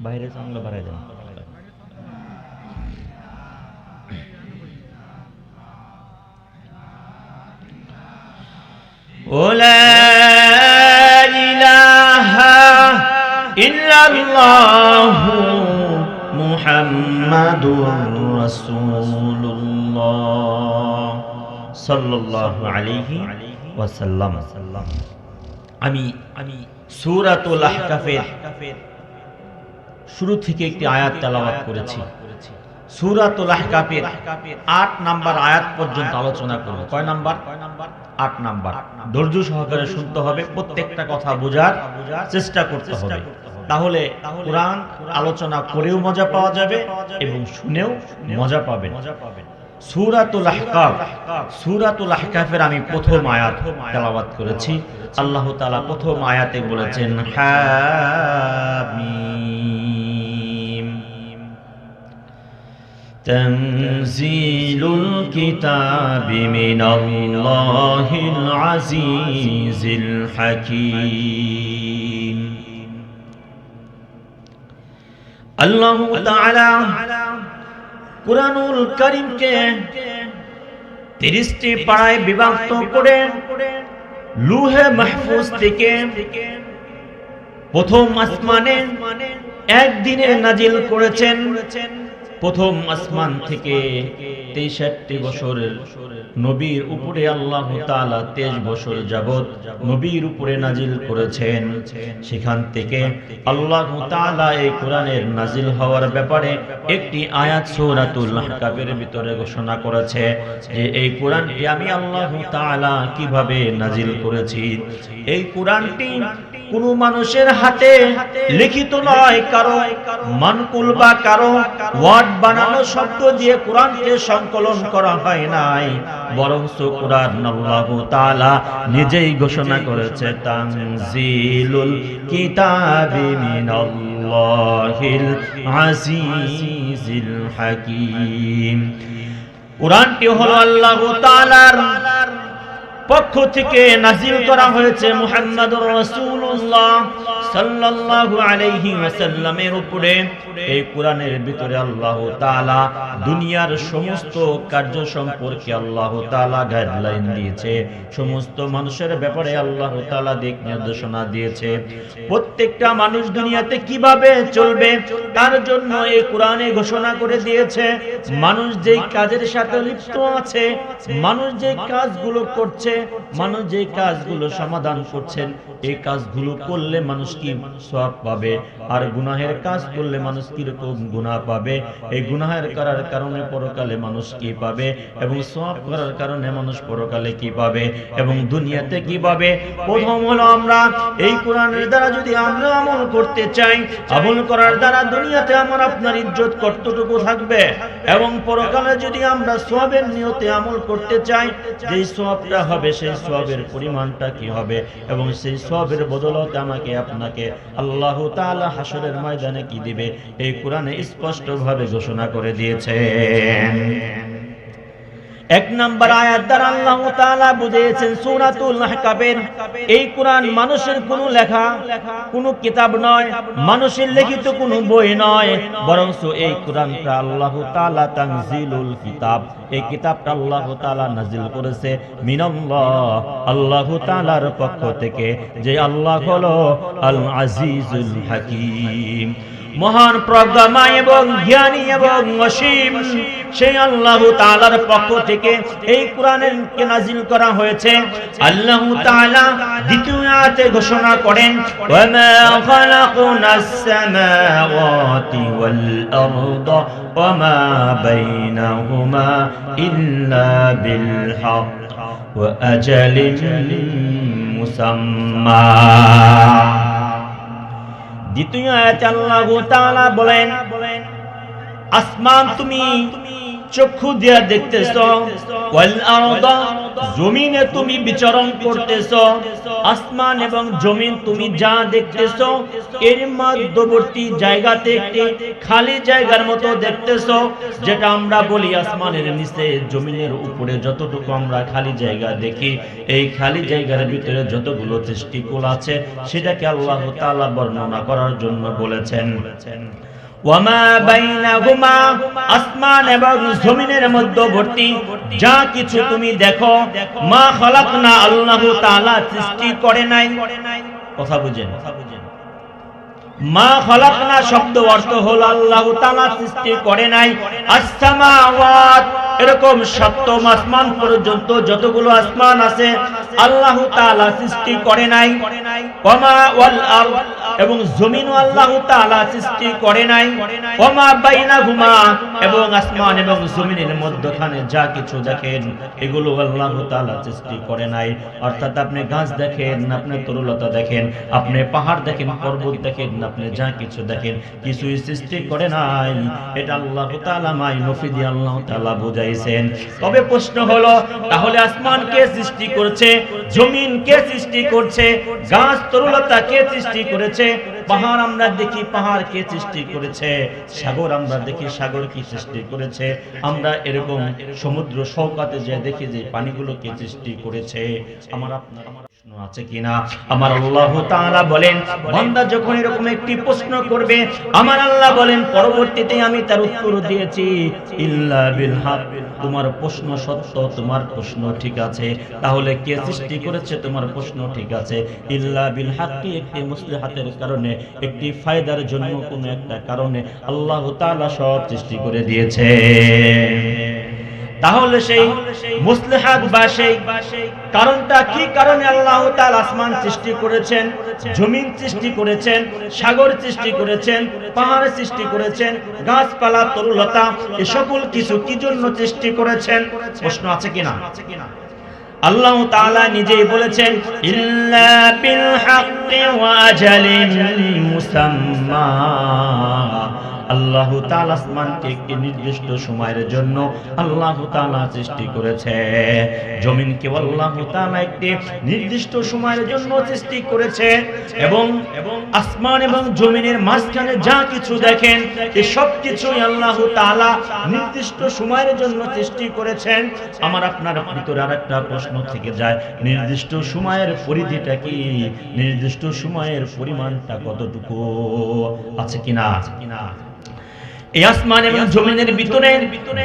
বাইরের সাউন্ড বাড়ায় দেন। লা ইলাহা ইল্লাল্লাহু মুহাম্মাদুর রাসূলুল্লাহ সাল্লাল্লাহু আলাইহি ওয়াসাল্লাম। আমি সূরাতুল আহকাফের শুরু থেকে একটি আয়াত তেলাওয়াত করেছি। সূরাতুল আহকাফের ৮ নাম্বার আয়াত পর্যন্ত আলোচনা করব। কয় নাম্বার? ৮ নাম্বার। ধৈর্য সহকারে শুনতে হবে, প্রত্যেকটা কথা বোঝার চেষ্টা করতে হবে, তাহলে কুরআন আলোচনা করেও মজা পাওয়া যাবে এবং শুনেও মজা পাবেন। সূরাতুল আহকাফ, সূরাতুল আহকাফের আমি প্রথম আয়াত তেলাওয়াত করেছি। আল্লাহ তাআলা প্রথম আয়াতে বলেছেন হামিম তানজিলুল কিতাবি মিনাল্লাহিল আজিজিল হাকীম। আল্লাহ তাআলা কুরআনুল কারীমকে 30টি পাড়ায় বিভক্ত করে লৌহে মাহফুজ থেকে প্রথম আসমানে একদিনে নাজিল করেছেন। প্রথম আসমান থেকে 63 বছরের নবীর উপরে আল্লাহ তাআলা 23 বছর যাবত নবীর উপরে নাজিল করেছেন। সেখান থেকে আল্লাহ তাআলা এই কোরআনের নাজিল হওয়ার ব্যাপারে একটি আয়াত সূরাতুল আহকাফের ভিতরে ঘোষণা করেছে যে এই কোরআনটি আমি আল্লাহ তাআলা কিভাবে নাজিল করেছি। এই কোরআনটি কোন মানুষের হাতে লিখিত নয়, কারো মানকুল বা কারো ওয়ার্ড বানানো শব্দ দিয়ে কোরআনকে সংকলন করা হয় নাই, বরং কোরআন আল্লাহ তাআলা নিজেই ঘোষণা করেছে তানজিলুল কিতাবি মিনাল্লাহিল আজিজিল হাকীম। কোরআনটি হলো আল্লাহ তাআলার পক্ষ থেকে নাজিল করা হয়েছে মুহাম্মদুর রাসূলুল্লাহ সাল্লাল্লাহু আলাইহি ওয়াসাল্লামের উপরে। এই কোরআনের ভিতরে আল্লাহ তাআলা দুনিয়ার সমস্ত কার্য সম্পর্কে আল্লাহ তাআলা গাইডলাইন দিয়েছে, সমস্ত মানুষের ব্যাপারে আল্লাহ তাআলা দিক নির্দেশনা দিয়েছে। প্রত্যেকটা মানুষ দুনিয়াতে কিভাবে চলবে তার জন্য এই কোরআনে ঘোষণা করে দিয়েছে। মানুষ যেই কাজের সাথে লিপ্ত আছে, মানুষ যে কাজগুলো করছে, মানুষ যে কাজগুলো সমাধান করছেন, এই কাজগুলো করলে মানুষ কি সওয়াব পাবে, আর গুনাহের কাজ করলে মানুষ কিরকম গুনাহ পাবে, এই গুনাহের করার কারণে পরকালে মানুষ কি পাবে, এবং সওয়াব করার কারণে মানুষ পরকালে কি পাবে এবং দুনিয়াতে কি পাবে। প্রথম হলো আমরা এই কোরআনের দ্বারা যদি আমরা আমল করতে চাই, আমল করার দ্বারা দুনিয়াতে আমার আপনার ইজ্জত কতটুকু থাকবে, এবং পরকালে যদি আমরা সওয়াবের নিয়তে আমল করতে চাই, যেই সওয়াবটা হবে সেই সওয়াবের পরিমাণটা কি হবে, এবং সেই সওয়াবের বদৌলতে আমাকে আপনাকে আল্লাহ তাআলা হাসরের ময়দানে কি দিবে, এই কোরআনে স্পষ্টভাবে ঘোষণা করে দিয়েছেন। এক নাম্বার আয়াত দ্বারা আল্লাহ তাআলা বুঝিয়েছেন সূরাতুল আহকাফের, এই কোরআন মানুষের কোনো লেখা, কোনো কিতাব নয়, মানুষের লিখিত কোনো বই নয়, বরং এই কোরআনটা আল্লাহ তাআলা তানজিলুল কিতাব, এই কিতাবটা আল্লাহ তাআলা নাজিল করেছে মিনাল্লাহ, আল্লাহ তাআলার পক্ষ থেকে, যে আল্লাহ হলো আল আজিজুল হাকীম, মহান প্রজ্ঞাময় এবং জ্ঞানী এবং অসীম, সেই আল্লাহ তাআলার পক্ষ থেকে এই কোরআনের কে নাজিল করা হয়েছে। আল্লাহ তাআলা দ্বিতীয় আয়াতে ঘোষণা করেন, ওয়া মা খালাকনাস সামাওয়াতি ওয়াল আরদা ওয়া মা বাইনাহুমা ইল্লা বিল হক ওয়া আজালিন মুসাম্মা। দ্বিতীয় আয়াতে আল্লাহ তাআলা বলেন, আসমান তুমি চক্ষু দিয়া দেখতেছো, ওয়াল আরদা জমিনে তুমি বিচরণ করতেছো, আসমান এবং জমিন তুমি যা দেখতেছো এর মধ্যবর্তী জায়গাতে একটি খালি জায়গার মতো দেখতেছো, যেটা আমরা বলি আসমানের নিচে জমিনের উপরে যতটুকু আমরা খালি জায়গা দেখি, এই খালি জায়গার ভিতরে যতগুলো সৃষ্টিকুল আছে সেটাকে আল্লাহ তাআলা বর্ণনা করার জন্য বলেছেন। ওয়ামা বাইনাহুমা, আসমান এবং জমিনের মধ্যবর্তী যা কিছু তুমি দেখো, মা খালাকনা, আল্লাহ তাআলা সৃষ্টি করে নাই। কথা বুঝেন, মা খালাকনা শব্দ অর্থ হলো আল্লাহ তাআলা সৃষ্টি করে নাই। আসসামাওয়াত, এরকম সপ্তম আসমান পর্যন্ত যতগুলো আসমান আছে আল্লাহ তাআলা সৃষ্টি করে নাই। ওয়ামা ওয়াল আরদ, এবং জমিনও আল্লাহ তাআলা সৃষ্টি করে নাই। ওয়ামা বাইনাহুমা, এবং আসমান এবং জমিনের মধ্যখানে যা কিছু দেখেন এগুলো আল্লাহ তাআলা সৃষ্টি করে নাই। অর্থাৎ আপনি গাছ দেখেন, আপনি তরুলতা দেখেন, আপনি পাহাড় দেখেন, পর্বত দেখেন, আপনি যা কিছু দেখেন কিছুই সৃষ্টি করে নাই, এটা আল্লাহ তাআলা মাই নফিদি আল্লাহ তাআলা বুঝাইছেন। তবে প্রশ্ন হলো, তাহলে আসমান কে সৃষ্টি করছে, জমিন কে সৃষ্টি করছে, গাছ তরুলতা কে সৃষ্টি করেছে, পাহাড় আমরা দেখি পাহাড় কে সৃষ্টি করেছে, সাগর আমরা দেখি সাগর কি সৃষ্টি করেছে, আমরা এরকম সমুদ্র সৈকতে যে দেখি যে পানিগুলো কে সৃষ্টি করেছে, আমার আপনার প্রশ্ন আছে কিনা? আমার আল্লাহ তাআলা বলেন, বান্দা যখন এরকম একটি প্রশ্ন করবে, আমার আল্লাহ বলেন পরবর্তীতে আমি তার উত্তর দিয়েছি, ইল্লা বিল হক, তোমার প্রশ্ন সত্য, তোমার প্রশ্ন ঠিক আছে, তাহলে কে সৃষ্টি করেছে তোমার প্রশ্ন ঠিক আছে, ইল্লা বিল হক, একটি মুসলিহাতের কারণে, একটি ফায়দার জন্য, কোনো একটা কারণে আল্লাহ তাআলা সব সৃষ্টি করে দিয়েছে। তাহলে সেই মুসলিহাত বা সেই কারণটা কি কারণে আল্লাহ তাআলা আসমান সৃষ্টি করেছেন, জমিন সৃষ্টি করেছেন, সাগর সৃষ্টি করেছেন, পাহাড় সৃষ্টি করেছেন, গাছপালা তরুলতা, এই সকল কিছু কি জন্য সৃষ্টি করেছেন? প্রশ্ন আছে কিনা? আল্লাহ তাআলা নিজেই বলেছেন, ইল্লা বিল হাক্কি ওয়া আজালিন মুসাম্মা, আল্লাহ তাআলা আসমানকে একটি নির্দিষ্ট সময়ের জন্য আল্লাহ তাআলা সৃষ্টি করেছে, জমিনকে আল্লাহ তাআলা একটি নির্দিষ্ট সময়ের জন্য সৃষ্টি করেছে, এবং আসমান এবং জমিনের মাঝখানে যা কিছু দেখেন এই সব কিছুই আল্লাহ তাআলা নির্দিষ্ট সময়ের জন্য সৃষ্টি করেছেন। আমার আপনার ভিতরে আরেকটা প্রশ্ন থেকে যায়, নির্দিষ্ট সময়ের পরিধিটা কি, নির্দিষ্ট সময়ের পরিমাণটা কতটুকু আছে কিনা? এই আসমান এবং জমিনের ভিতরে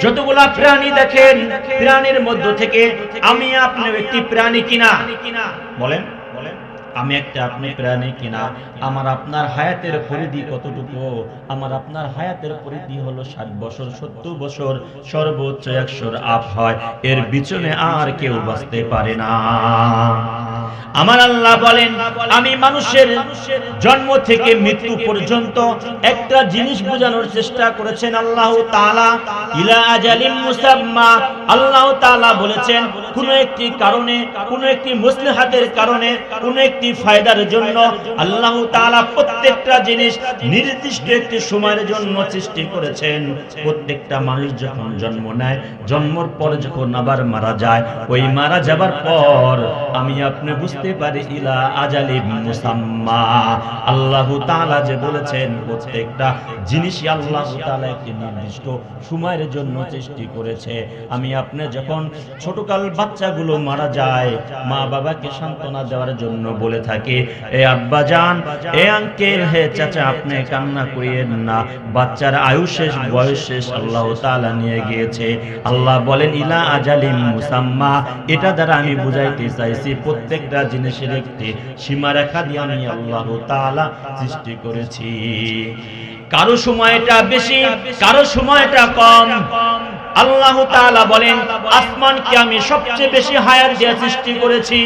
যতগুলা প্রাণী দেখেন, প্রাণীর মধ্য থেকে আমি আপনি একটি প্রাণী কিনা? বলেন, আমি একটা আপনি প্রাণী কিনা? আমার আপনার হায়াতের পরিধি কতটুকু? আমার আপনার হায়াতের পরিধি হলো 60 বছর, 70 বছর, সর্বোচ্চ 100 আপ হয়, এর পিছনে আর কেউ বাঁচতে পারে না। আমার আল্লাহ বলেন, আমি মানুষের জন্ম থেকে মৃত্যু পর্যন্ত একটা জিনিস বোঝানোর চেষ্টা করেছেন আল্লাহ তাআলা, ইলা আজালিম মুসাম্মা। আল্লাহ তাআলা বলেছেন কোন একটি কারণে, কোন একটি মাসলাহাতের কারণে, কোন একটি ফায়দার জন্য আল্লাহ তাআলা প্রত্যেকটা জিনিস নির্দিষ্ট একটি সময়ের জন্য সৃষ্টি করেছেন। প্রত্যেকটা মানুষ যখন জন্ম নেয়, জন্মের পর যখন আবার মারা যায়, ওই মারা যাবার পর আমি আপনি বুঝতে পারি ইলা আজালিম মুসাম্মা। আল্লাহ তাআলা যে বলেছেন প্রত্যেকটা জিনিসই আল্লাহ তাআলা একটি নির্দিষ্ট সময়ের জন্য সৃষ্টি করেছে। আমি আপনি যখন ছোটকাল বাচ্চাগুলো মারা যায়, মা বাবাকে সান্ত্বনা দেওয়ার জন্য বলে থাকে, এ আব্বা জান, এ আঙ্কেল, হে চাচা, আপনি কান্না করিয়েন না, বাচ্চার আয়ু শেষ, বয়স শেষ, আল্লাহ তাআলা নিয়ে গিয়েছে। আল্লাহ বলেন ইলা আজালিম মুসাম্মা। এটা দ্বারা আমি বুঝাইতে চাইছি প্রত্যেকটা জিনিসের একটি সীমারেখা দিয়ে আমি আল্লাহ তাআলা সৃষ্টি করেছি। কারো সময়টা বেশি, কারো সময়টা কম। আল্লাহ তাআলা বলেন আসমানকে আমি সবচেয়ে বেশি হায়াত দিয়ে সৃষ্টি করেছি,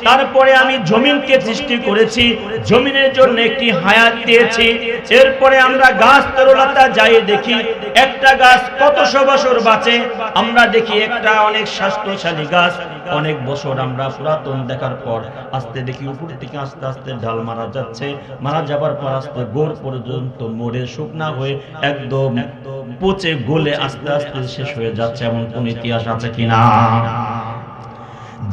তারপরে আমি জমিনকে সৃষ্টি করেছি, জমিনের জন্য একটি হায়াত দিয়েছি। এরপরে আমরা গাছ তরুলতা যাই দেখি, একটা গাছ কতশো বছর বাঁচে। আমরা দেখি একটা অনেক স্বাস্থ্যশালী গাছ, অনেক বছর আমরা পুরাতন দেখার পর আস্তে দেখি উপর থেকে আস্তে আস্তে ডাল মারা যাচ্ছে, মারা যাবার পর আস্তে গোড় পর্যন্ত মরে শুকনা হয়ে একদম পচে গলে আস্তে আস্তে শেষ হয়ে যাচ্ছে। এমন কোন ইতিহাস আছে কিনা?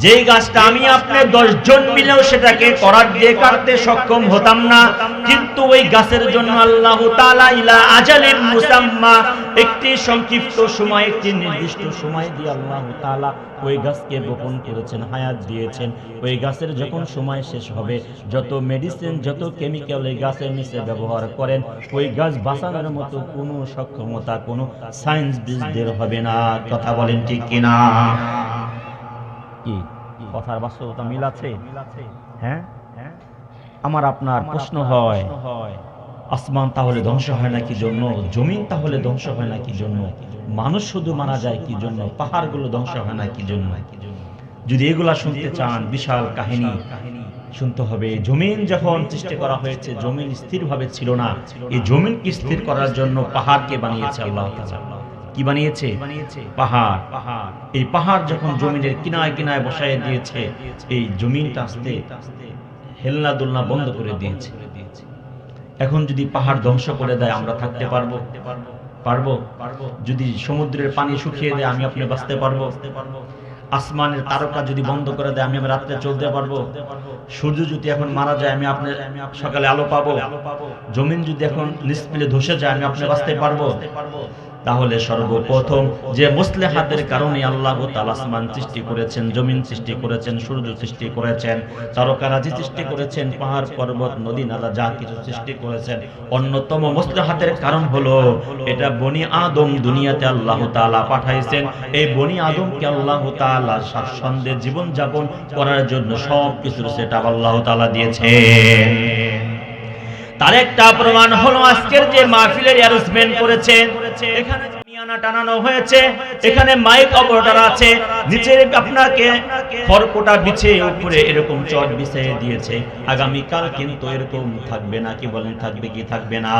যে গাছটা আমি আপনি 10 জন মিলেও সেটাকে করার দিয়ে কাটতে সক্ষম হতাম না, কিন্তু ওই গাছের জন্য আল্লাহ তাআলা ইলা আজালিম মুসাম্মা, একটি সংক্ষিপ্ত সময়, একটি নির্দিষ্ট সময় দিয়ে আল্লাহ তাআলা ওই গাছকে বপন করেছেন, হায়াত দিয়েছেন। ওই গাছের যখন সময় শেষ হবে, যত মেডিসিন, যত কেমিক্যাল এই গাছের নিচে ব্যবহার করেন, ওই গাছ বাঁচানোর মতো কোনো সক্ষমতা কোনো সায়েন্স বিজদের হবে না। কথা বলেন ঠিক কিনা? কি কথার বাস্তবতা মিল আছে? হ্যাঁ, আমার আপনার প্রশ্ন হয়, আসমান তাহলে ধ্বংস হয় না কি জন্য? জমিন তাহলে ধ্বংস হয় না কি জন্য? মানুষ শুধু মারা যায় কি জন্য? পাহাড়গুলো ধ্বংস হয় না কি জন্য? যদি এগুলা শুনতে চান, বিশাল কাহিনী শুনতে হবে। জমিন যখন সৃষ্টি করা হয়েছে, জমিন স্থিরভাবে ছিল না। এই জমিনকে স্থির করার জন্য পাহাড়কে বানিয়েছে আল্লাহ তাআলা। কি বানিয়েছে? পাহাড়। এই পাহাড় যখন জমিনের কিনায় কিনায় বসায় দিয়েছে, এই জমিনটা আস্তে হেলনা দোলনা বন্ধ করে দিয়েছে। এখন যদি পাহাড় ধ্বংস করে দেয়, আমরা থাকতে পারবো? যদি সমুদ্রের পানি শুকিয়ে দেয়, আমি আপনি বাঁচতে পারবো? আসমানের তারকা যদি বন্ধ করে দেয়, আমি রাত্রে চলতে পারবো? সূর্য যদি এখন মারা যায়, আমি আপনি সকালে আলো পাবো? জমিন যদি এখন নিষ্পিলে ধসে যায়, আমি আপনি বাঁচতে পারবো? তাহলে সর্বপ্রথম যে মুসলিহাতের কারণে আল্লাহ তাআলা আসমান সৃষ্টি করেছেন, জমিন সৃষ্টি করেছেন, সূর্য সৃষ্টি করেছেন, তারকারাজি সৃষ্টি করেছেন, পাহাড় পর্বত নদী নালা যা কিছু সৃষ্টি করেছেন, অন্যতম মুসলিহাতের কারণ হলো এটা বনি আদম দুনিয়াতে আল্লাহ তাআলা পাঠাইছেন। এই বনি আদমকে আল্লাহ তাআলা স্বাচ্ছন্দ্যে জীবন যাপন করার জন্য সব কিছুর সেটআপ আল্লাহ তাআলা দিয়েছেন। তার একটা প্রমাণ হলো আজকের যে মাহফিলের অ্যারেঞ্জমেন্ট করেছে, এখানে মিয়ানা টানানো হয়েছে, এখানে মাইক অপারেটর আছে, নিচে আপনাকে খড়কোটা বিছিয়ে উপরে এরকম চট বিছিয়ে দিয়েছে। আগামী কাল কিন্তু এরকম থাকবে না। কি বলেন, থাকবে কি থাকবে না?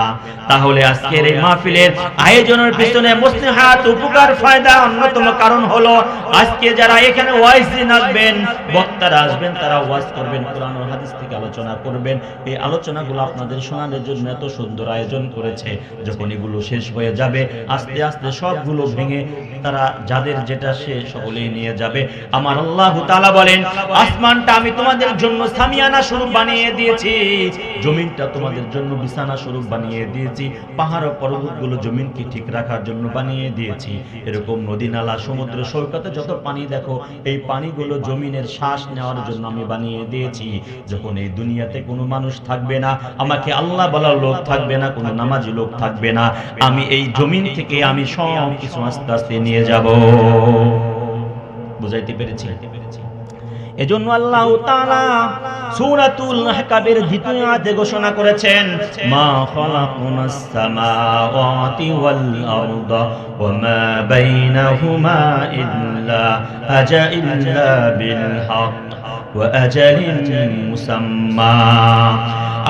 তাহলে আজকের এই মাহফিলের আয়োজনের পিছনে মুসলিহাত, উপকার, ফায়দা অন্যতম কারণ হলো আজকে যারা এখানে ওয়াইজিন আসবেন, বক্তারা আসবেন, তারা ওয়াজ করবেন, কোরআন ও হাদিস থেকে আলোচনা করবেন। এই আলোচনাগুলো আপনাদের শোনানোর জন্য এত সুন্দর আয়োজন করেছে। যখন এগুলো শেষ হয়ে যাবে, আস্তে আস্তে সবগুলো ভেঙে তারা যাদের যেটা সে সকলেই নিয়ে যাবে। আমার আল্লাহ তাআলা বলেন, আসমানটা আমি তোমাদের জন্য সামিয়ানা স্বরূপ বানিয়ে দিয়েছি, জমিনটা তোমাদের জন্য বিছানা স্বরূপ বানিয়ে দিয়েছি, পাহাড় ও পর্বতগুলো জমিনকে ঠিক রাখার জন্য বানিয়ে দিয়েছি। এরকম নদী নালা সমুদ্র সৈকতে যত পানি দেখো, এই পানিগুলো জমিনের শ্বাস নেওয়ার জন্য আমি বানিয়ে দিয়েছি। যখন এই দুনিয়াতে কোনো মানুষ থাকবে না, আমাকে আল্লাহ বলার লোক থাকবে না, কোনো নামাজি লোক থাকবে না, আমি এই জমিন থেকে আমি সব কিছু আস্তে আস্তে নিয়ে যাব। বুঝাইতে পেরেছি? এজন্য আল্লাহ তাআলা সূরাতুল আহকাবের দ্বিতীয় আয়াতে ঘোষণা করেছেন, মা খালাকনাস সামাওয়াতি ওয়াল আরদা ওয়া মা বাইনাহুমা ইল্লা বিল হক ওয়া আজালিন মুসাম্মা।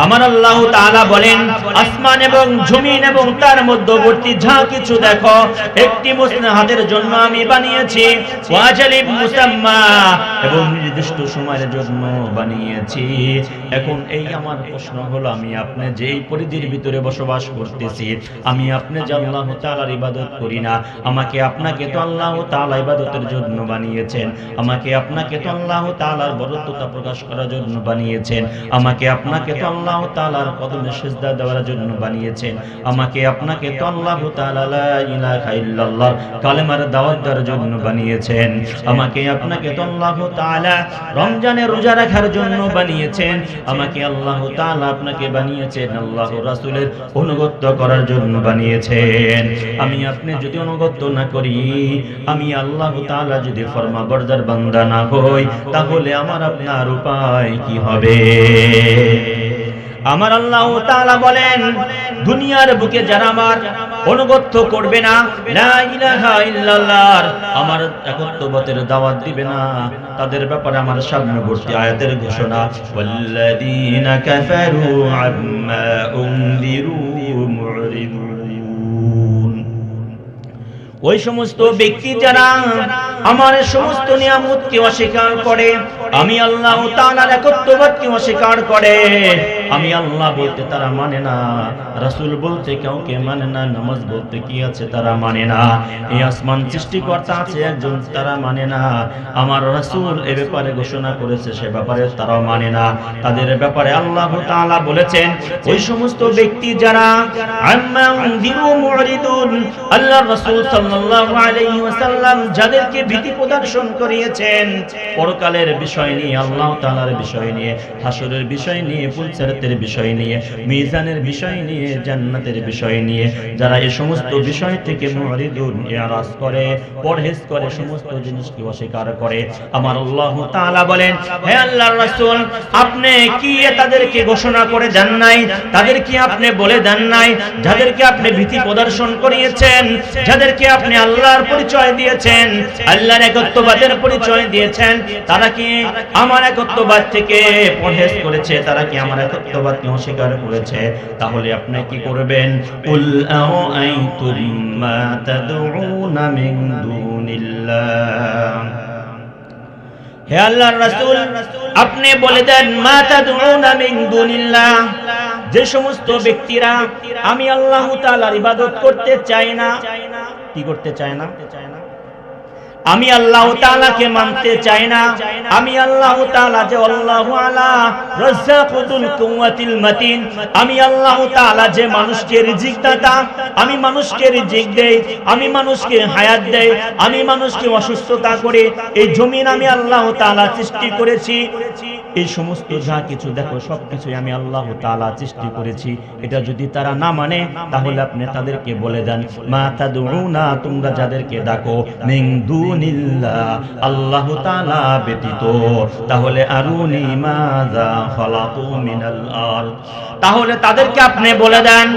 আমার আল্লাহ তাআলা বলেন, আসমান এবং জমিন এবং তার মধ্যবর্তী যা কিছু দেখো একটি মুসনাহাদের জন্য আমি বানিয়েছি, ওয়া আজালিন মুসাম্মা, এবং নির্দিষ্ট সময়ের জন্য বানিয়েছি। এখন এই আমার প্রশ্ন হলো, আমি আপনি যেই পরিধির ভিতরে বসবাস করতেছি, আমি আপনি যে আল্লাহ তাআলার ইবাদত করি না, আমাকে আপনাকে তো আল্লাহ তাআলা ইবাদতের জন্য বানিয়েছেন, আমাকে আপনাকে তো আল্লাহ তাআলার বরত্বতা প্রকাশ করার জন্য বানিয়েছেন, আমাকে আপনাকে তো আল্লাহ তাআলার কদমে সিজদা দেওয়ার জন্য বানিয়েছেন, আমাকে আপনাকে তো আল্লাহ তাআলা লা ইলাহা ইল্লাল্লাহ কালেমার দাওয়াত দেওয়ার জন্য বানিয়েছেন, আমাকে আপনাকে তো আল্লাহ তাআলা রমজানে রোজা রাখার জন্য বানিয়েছেন, আমাকে আল্লাহ তাআলা আপনাকে বানিয়েছেন আল্লাহর রাসূলের অনুগত্য করার জন্য বানিয়েছেন। আমি আপনি যদি অনুগত্য না করি, আমি আল্লাহ তাআলা যদি ফরমাবরদার বান্দা না হই, তাহলে আমার আপনার উপায় কি হবে? আমার আল্লাহ তাআলা বলেন, দুনিয়ার বুকে যারা আমার অনুগত্য করবে না, লা ইলাহা ইল্লাল্লাহ আমার একত্ববাদের দাওয়াত দিবে না, তাদের ব্যাপারে আমার সামনেবর্তী আয়াতের ঘোষণা, ওয়াল্লাযীনা কাফারু আম্মা উনযিরু মুরিদুন। ওই সমস্ত ব্যক্তি যারা আমার সমস্ত নিয়ামতকে অস্বীকার করে, আমি আল্লাহ তাআলার একত্ববাদকে অস্বীকার করে, আমি আল্লাহ বলতে তারা মানে না, রাসূল বলতে কাউকে মানে না, নামাজ বলতে কি আছে তারা মানে না, এই আসমান সৃষ্টিকর্তা আছে একজন তারা মানে না, আমার রাসূল এ ব্যাপারে ঘোষণা করেছে সে ব্যাপারে তারাও মানে না, তাদের ব্যাপারে আল্লাহ তাআলা বলেছেন, ওই সমস্ত ব্যক্তি যারা আম্মা উনযিরু মুরিদুন, আল্লাহর রাসূল সাল্লাল্লাহু আলাইহি ওয়াসাল্লাম যাদেরকে ভীতি প্রদর্শন করিয়েছেন পরকালের বিষয় নিয়ে, আল্লাহ তাআলার বিষয় নিয়ে, হাসরের বিষয় নিয়ে, পুলসিরাতের বিষয় নিয়ে, মিজানের বিষয় নিয়ে, জান্নাতের বিষয় নিয়ে, যারা এই সমস্ত বিষয় থেকে মুরিদুন, ইরাজ করে, পরহেজ করে, সমস্ত জিনিসকে অস্বীকার করে, আমার আল্লাহ তাআলা বলেন, হে আল্লাহর রাসূল, আপনি কি তাদেরকে ঘোষণা করে দেন নাই, তাদেরকে আপনি বলে দেন নাই, যাদেরকে আপনি ভীতি প্রদর্শন করিয়েছেন, যাদেরকে আপনি আল্লাহর পরিচয় দিয়েছেন, আল্লাহর একত্ববাদের পরিচয় দিয়েছেন, তারা কি আমার একত্ববাদ থেকে পরহেজ করেছে, তারা কি আমার একত্ববাদকে অস্বীকার করেছে, তাহলে আপনি কি করবেন? কুল আরাআইতুম মা তাদউনা মিন দুনিল্লাহ, হে আল্লাহর রাসূল আপনি বলে দেন, মা তাদউনা মিন দুনিল্লাহ, যে সমস্ত ব্যক্তিরা আমি আল্লাহ তাআলার ইবাদত করতে চায় না, কি করতে চায় না? আমি আল্লাহ তাআলাকে মানতে চাই না, আমি আল্লাহ তাআলা যে আল্লাহু আলা রাজ্জাকুল কুওয়াতিল মাতিন, আমি আল্লাহ তাআলা যে মানুষকে রিজিক দাতা, আমি মানুষকে রিজিক দেই, আমি মানুষকে হায়াত দেই, আমি মানুষকে অসুস্থতা করে, এই জমিন আমি আল্লাহ তাআলা সৃষ্টি করেছি, এই সমস্ত যা কিছু দেখো সবকিছুই আমি আল্লাহ তাআলা সৃষ্টি করেছি, এটা যদি তারা না মানে, তাহলে আপনি তাদেরকে বলে দেন, মা তাদউনা, তোমরা যাদেরকে ডাকো, মিন দুনিল্লাহ, আল্লাহ তাআলা ব্যতীত, তাহলে আরুনি মাযা খালাকু মিনাল আরদ, তাহলে তাদেরকে আপনি বলে দেন,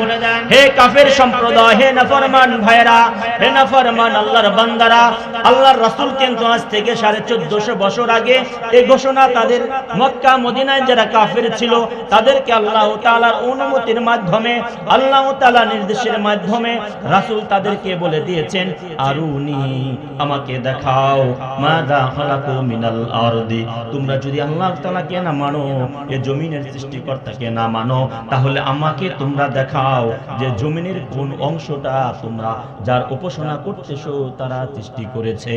হে কাফের সম্প্রদায়, হে নাফরমান ভাইরা, হে নাফরমান আল্লাহর বান্দারা, আল্লাহর রাসূল কিন্তু আজ থেকে 1450 বছর আগে এই ঘোষণা তাদের মক্কা মদিনায় যারা কাফের ছিল তাদেরকে আল্লাহ তাআলার অনুমতির মাধ্যমে, আল্লাহ তাআলার নির্দেশের মাধ্যমে রাসূল তাদেরকে বলে দিয়েছেন, আরুনি, আমাকে দেখাও, মাযা খালাকু মিনাল আরদি, তোমরা যদি আল্লাহ তাআলাকে না মানো, এই জমিনের সৃষ্টিকর্তাকে না মানো, তাহলে আমাকে তোমরা দেখাও যে জমিনের কোন অংশটা তোমরা যার উপাসনা করতেছো তারা সৃষ্টি করেছে।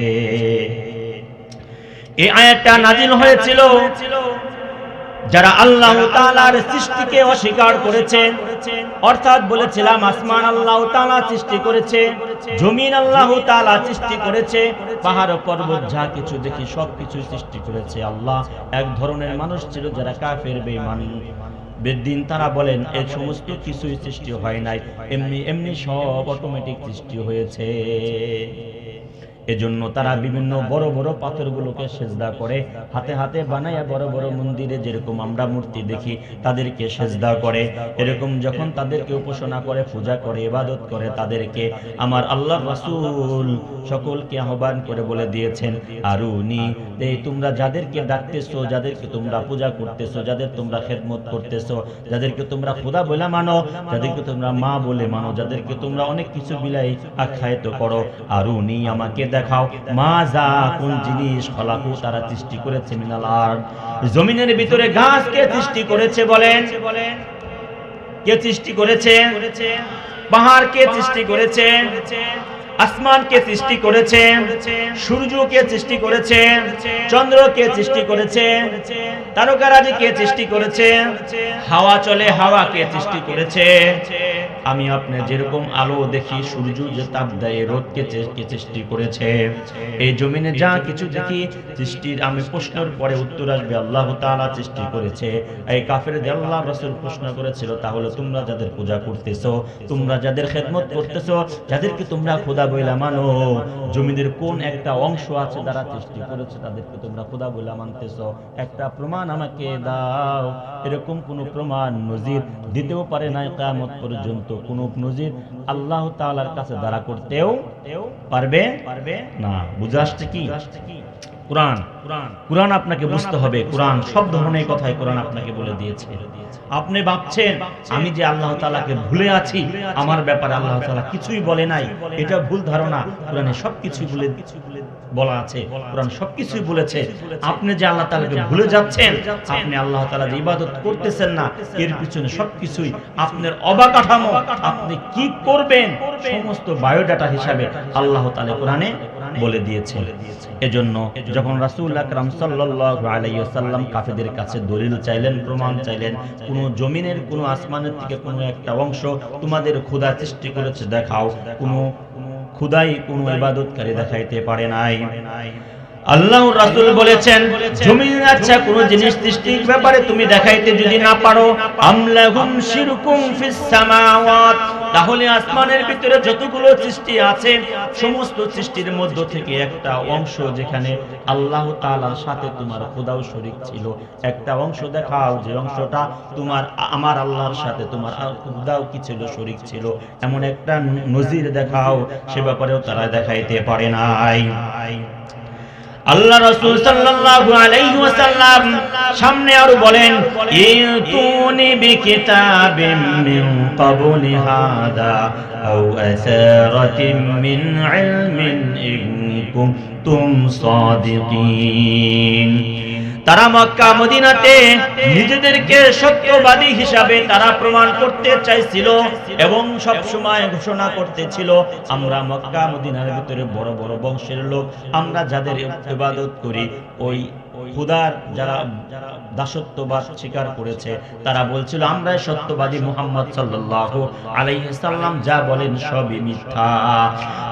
এই আয়াতটা নাজিল হয়েছিল যারা আল্লাহ তাআলার সৃষ্টিকে অস্বীকার করেছে, অর্থাৎ বলেছিলাম আসমান আল্লাহ তাআলা সৃষ্টি করেছে, জমিন আল্লাহ তাআলা সৃষ্টি করেছে, পাহাড় পর্বত যা কিছু দেখি সবকিছু সৃষ্টি করেছে আল্লাহ। এক ধরনের মানুষ ছিল যারা কাফের, বেঈমান, বেদিন, তারা বলেন এই সমস্ত কিছুই সৃষ্টি হয় নাই, এমনি এমনি সব অটোমেটিক সৃষ্টি হয়েছে। এজন্য তারা বিভিন্ন বড় বড় পাথরগুলোকে সেজদা করে, হাতে হাতে বানায়া বড় বড় মন্দিরে যেরকম আমরা মূর্তি দেখি তাদেরকে সেজদা করে, এরকম যখন তাদেরকে উপাসনা করে, পূজা করে, ইবাদত করে, তাদেরকে আমার আল্লাহর রাসূল সকলকে আহ্বান করে বলে দিয়েছেন, আরুনি, এই তোমরা যাদেরকে ডাকতেছো, যাদেরকে তোমরা পূজা করতেছো, যাদের তোমরা খেদমত করতেছো, যাদেরকে তোমরা খোদা বলে মানো, যাদেরকে তোমরা মা বলে মানো, যাদেরকে তোমরা অনেক কিছু বিলাই আখ্যায়িত করো, আরুনি, আমাকে দেখাও, মা যা, কোন জিনিস খলাকু তারা সৃষ্টি করেছে, মিনাল আরদ, জমিনের ভিতরে গাছ কে সৃষ্টি করেছে বলেন, কে সৃষ্টি করেছে? পাহাড় কে সৃষ্টি করেছে? আসমান কে সৃষ্টি করেছে? সূর্য কে সৃষ্টি করেছে? চন্দ্র কে সৃষ্টি করেছে? তারকারাজি কে সৃষ্টি করেছে? হাওয়া চলে, হাওয়া কে সৃষ্টি করেছে? আমি আপনি যেরকম আলো দেখি, সূর্য যে তাপ দেয়, রোদ কে সৃষ্টি করেছে? এই জমিনে যা কিছু দেখি সৃষ্টির, আমি প্রশ্নের পরে উত্তর আসবে, আল্লাহ তাআলা সৃষ্টি করেছে। এই কাফেরদের আল্লাহর রাসূল প্রশ্ন করেছিল, তাহলে তোমরা যাদের পূজা করতেছো, তোমরা যাদের খেদমত করতেছো, যাদেরকে তোমরা খোদা বইলা মানো, জমিনের কোন একটা অংশ আছে যারা সৃষ্টি করেছে, তাদেরকে তোমরা খোদা বইলা মানতেছো? একটা প্রমাণ আমাকে দাও। এরকম কোন প্রমাণ নজির দিতেও পারে না কিয়ামত পর্যন্ত, কোন নজির আল্লাহ তাআলার কাছে দাঁড়া করতেও পারবে না। বুঝা আসছে কি? কোরআন, কোরআন আপনাকে বুঝতে হবে। কোরআন সব ধরনের কথাই কোরআন আপনাকে বলে দিয়েছে। আপনি ভাবছেন আমি যে আল্লাহ তাআলাকে ভুলে আছি, আমার ব্যাপারে আল্লাহ তাআলা কিছুই বলে নাই, এটা ভুল ধারণা। কোরআনে সবকিছুই বলা আছে, কোরআন সবকিছুই বলেছে। আপনি যে আল্লাহ তাআলাকে ভুলে যাচ্ছেন, আপনি আল্লাহ তাআলার ইবাদত করতেছেন না, এর পিছনে সবকিছুই আপনার অবকাঠামো, আপনি কি করবেন সমস্ত বায়োডাটা হিসাবে আল্লাহ তাআলা কোরআনে বলে দিয়েছেন। এজন্য যখন রাসূল আকরাম সাল্লাল্লাহু আলাইহি ওয়াসাল্লাম কাফেরদের কাছে দলিল চাইলেন, প্রমাণ চাইলেন, কোন জমিনের কোন আসমানের থেকে কোন একটা অংশ তোমাদের খোদা সৃষ্টি করেছে দেখাও, কোন খোদাই কোন ইবাদতকারী দেখাইতে পারে নাই। আল্লাহর রাসূল বলেছেন, জমিনের আচ্ছা কোন জিনিস সৃষ্টির ব্যাপারে তুমি দেখাইতে যদি না পারো, আমলাহুম শিরকুম ফিস সামাওয়াত, তাহলে আসমানের ভিতরে যতগুলো সৃষ্টি আছে সমস্ত সৃষ্টির মধ্য থেকে একটা অংশ যেখানে আল্লাহ তাআলার সাথে তোমার খোদাও শরীক ছিল, একটা অংশ দেখাও যে অংশটা তোমার আমার আল্লাহর সাথে তোমার খোদাও কি ছিল, শরীক ছিল, এমন একটা নজির দেখাও। সে ব্যাপারেও তারা দেখাইতে পারে নাই। আল্লাহ রাসূল সাল্লাল্লাহু আলাইহি ওয়াসাল্লাম সামনে আরো বলেন, ইতুনি বিকিতাবিম মিন ক্বাবলি হাদা আও আসারাতিম মিন ইলমিন ইন কুনতুম সাদিকিন। তারা মক্কা মদিনাতে নিজেদেরকে সত্যবাদী হিসাবে তারা প্রমাণ করতে চাইছিল এবং সব সময় ঘোষণা করতেছিল, আমরা মক্কা মদিনার ভিতরে বড় বড় বংশের লোক, আমরা যাদের ইবাদত করি, ওই খোদার যারা দাসত্ববাদ স্বীকার করেছে তারা বলছিল আমরা সত্যবাদী, মুহাম্মদ সাল্লাল্লাহু আলাইহি সাল্লাম যা বলেন সবই মিথ্যা।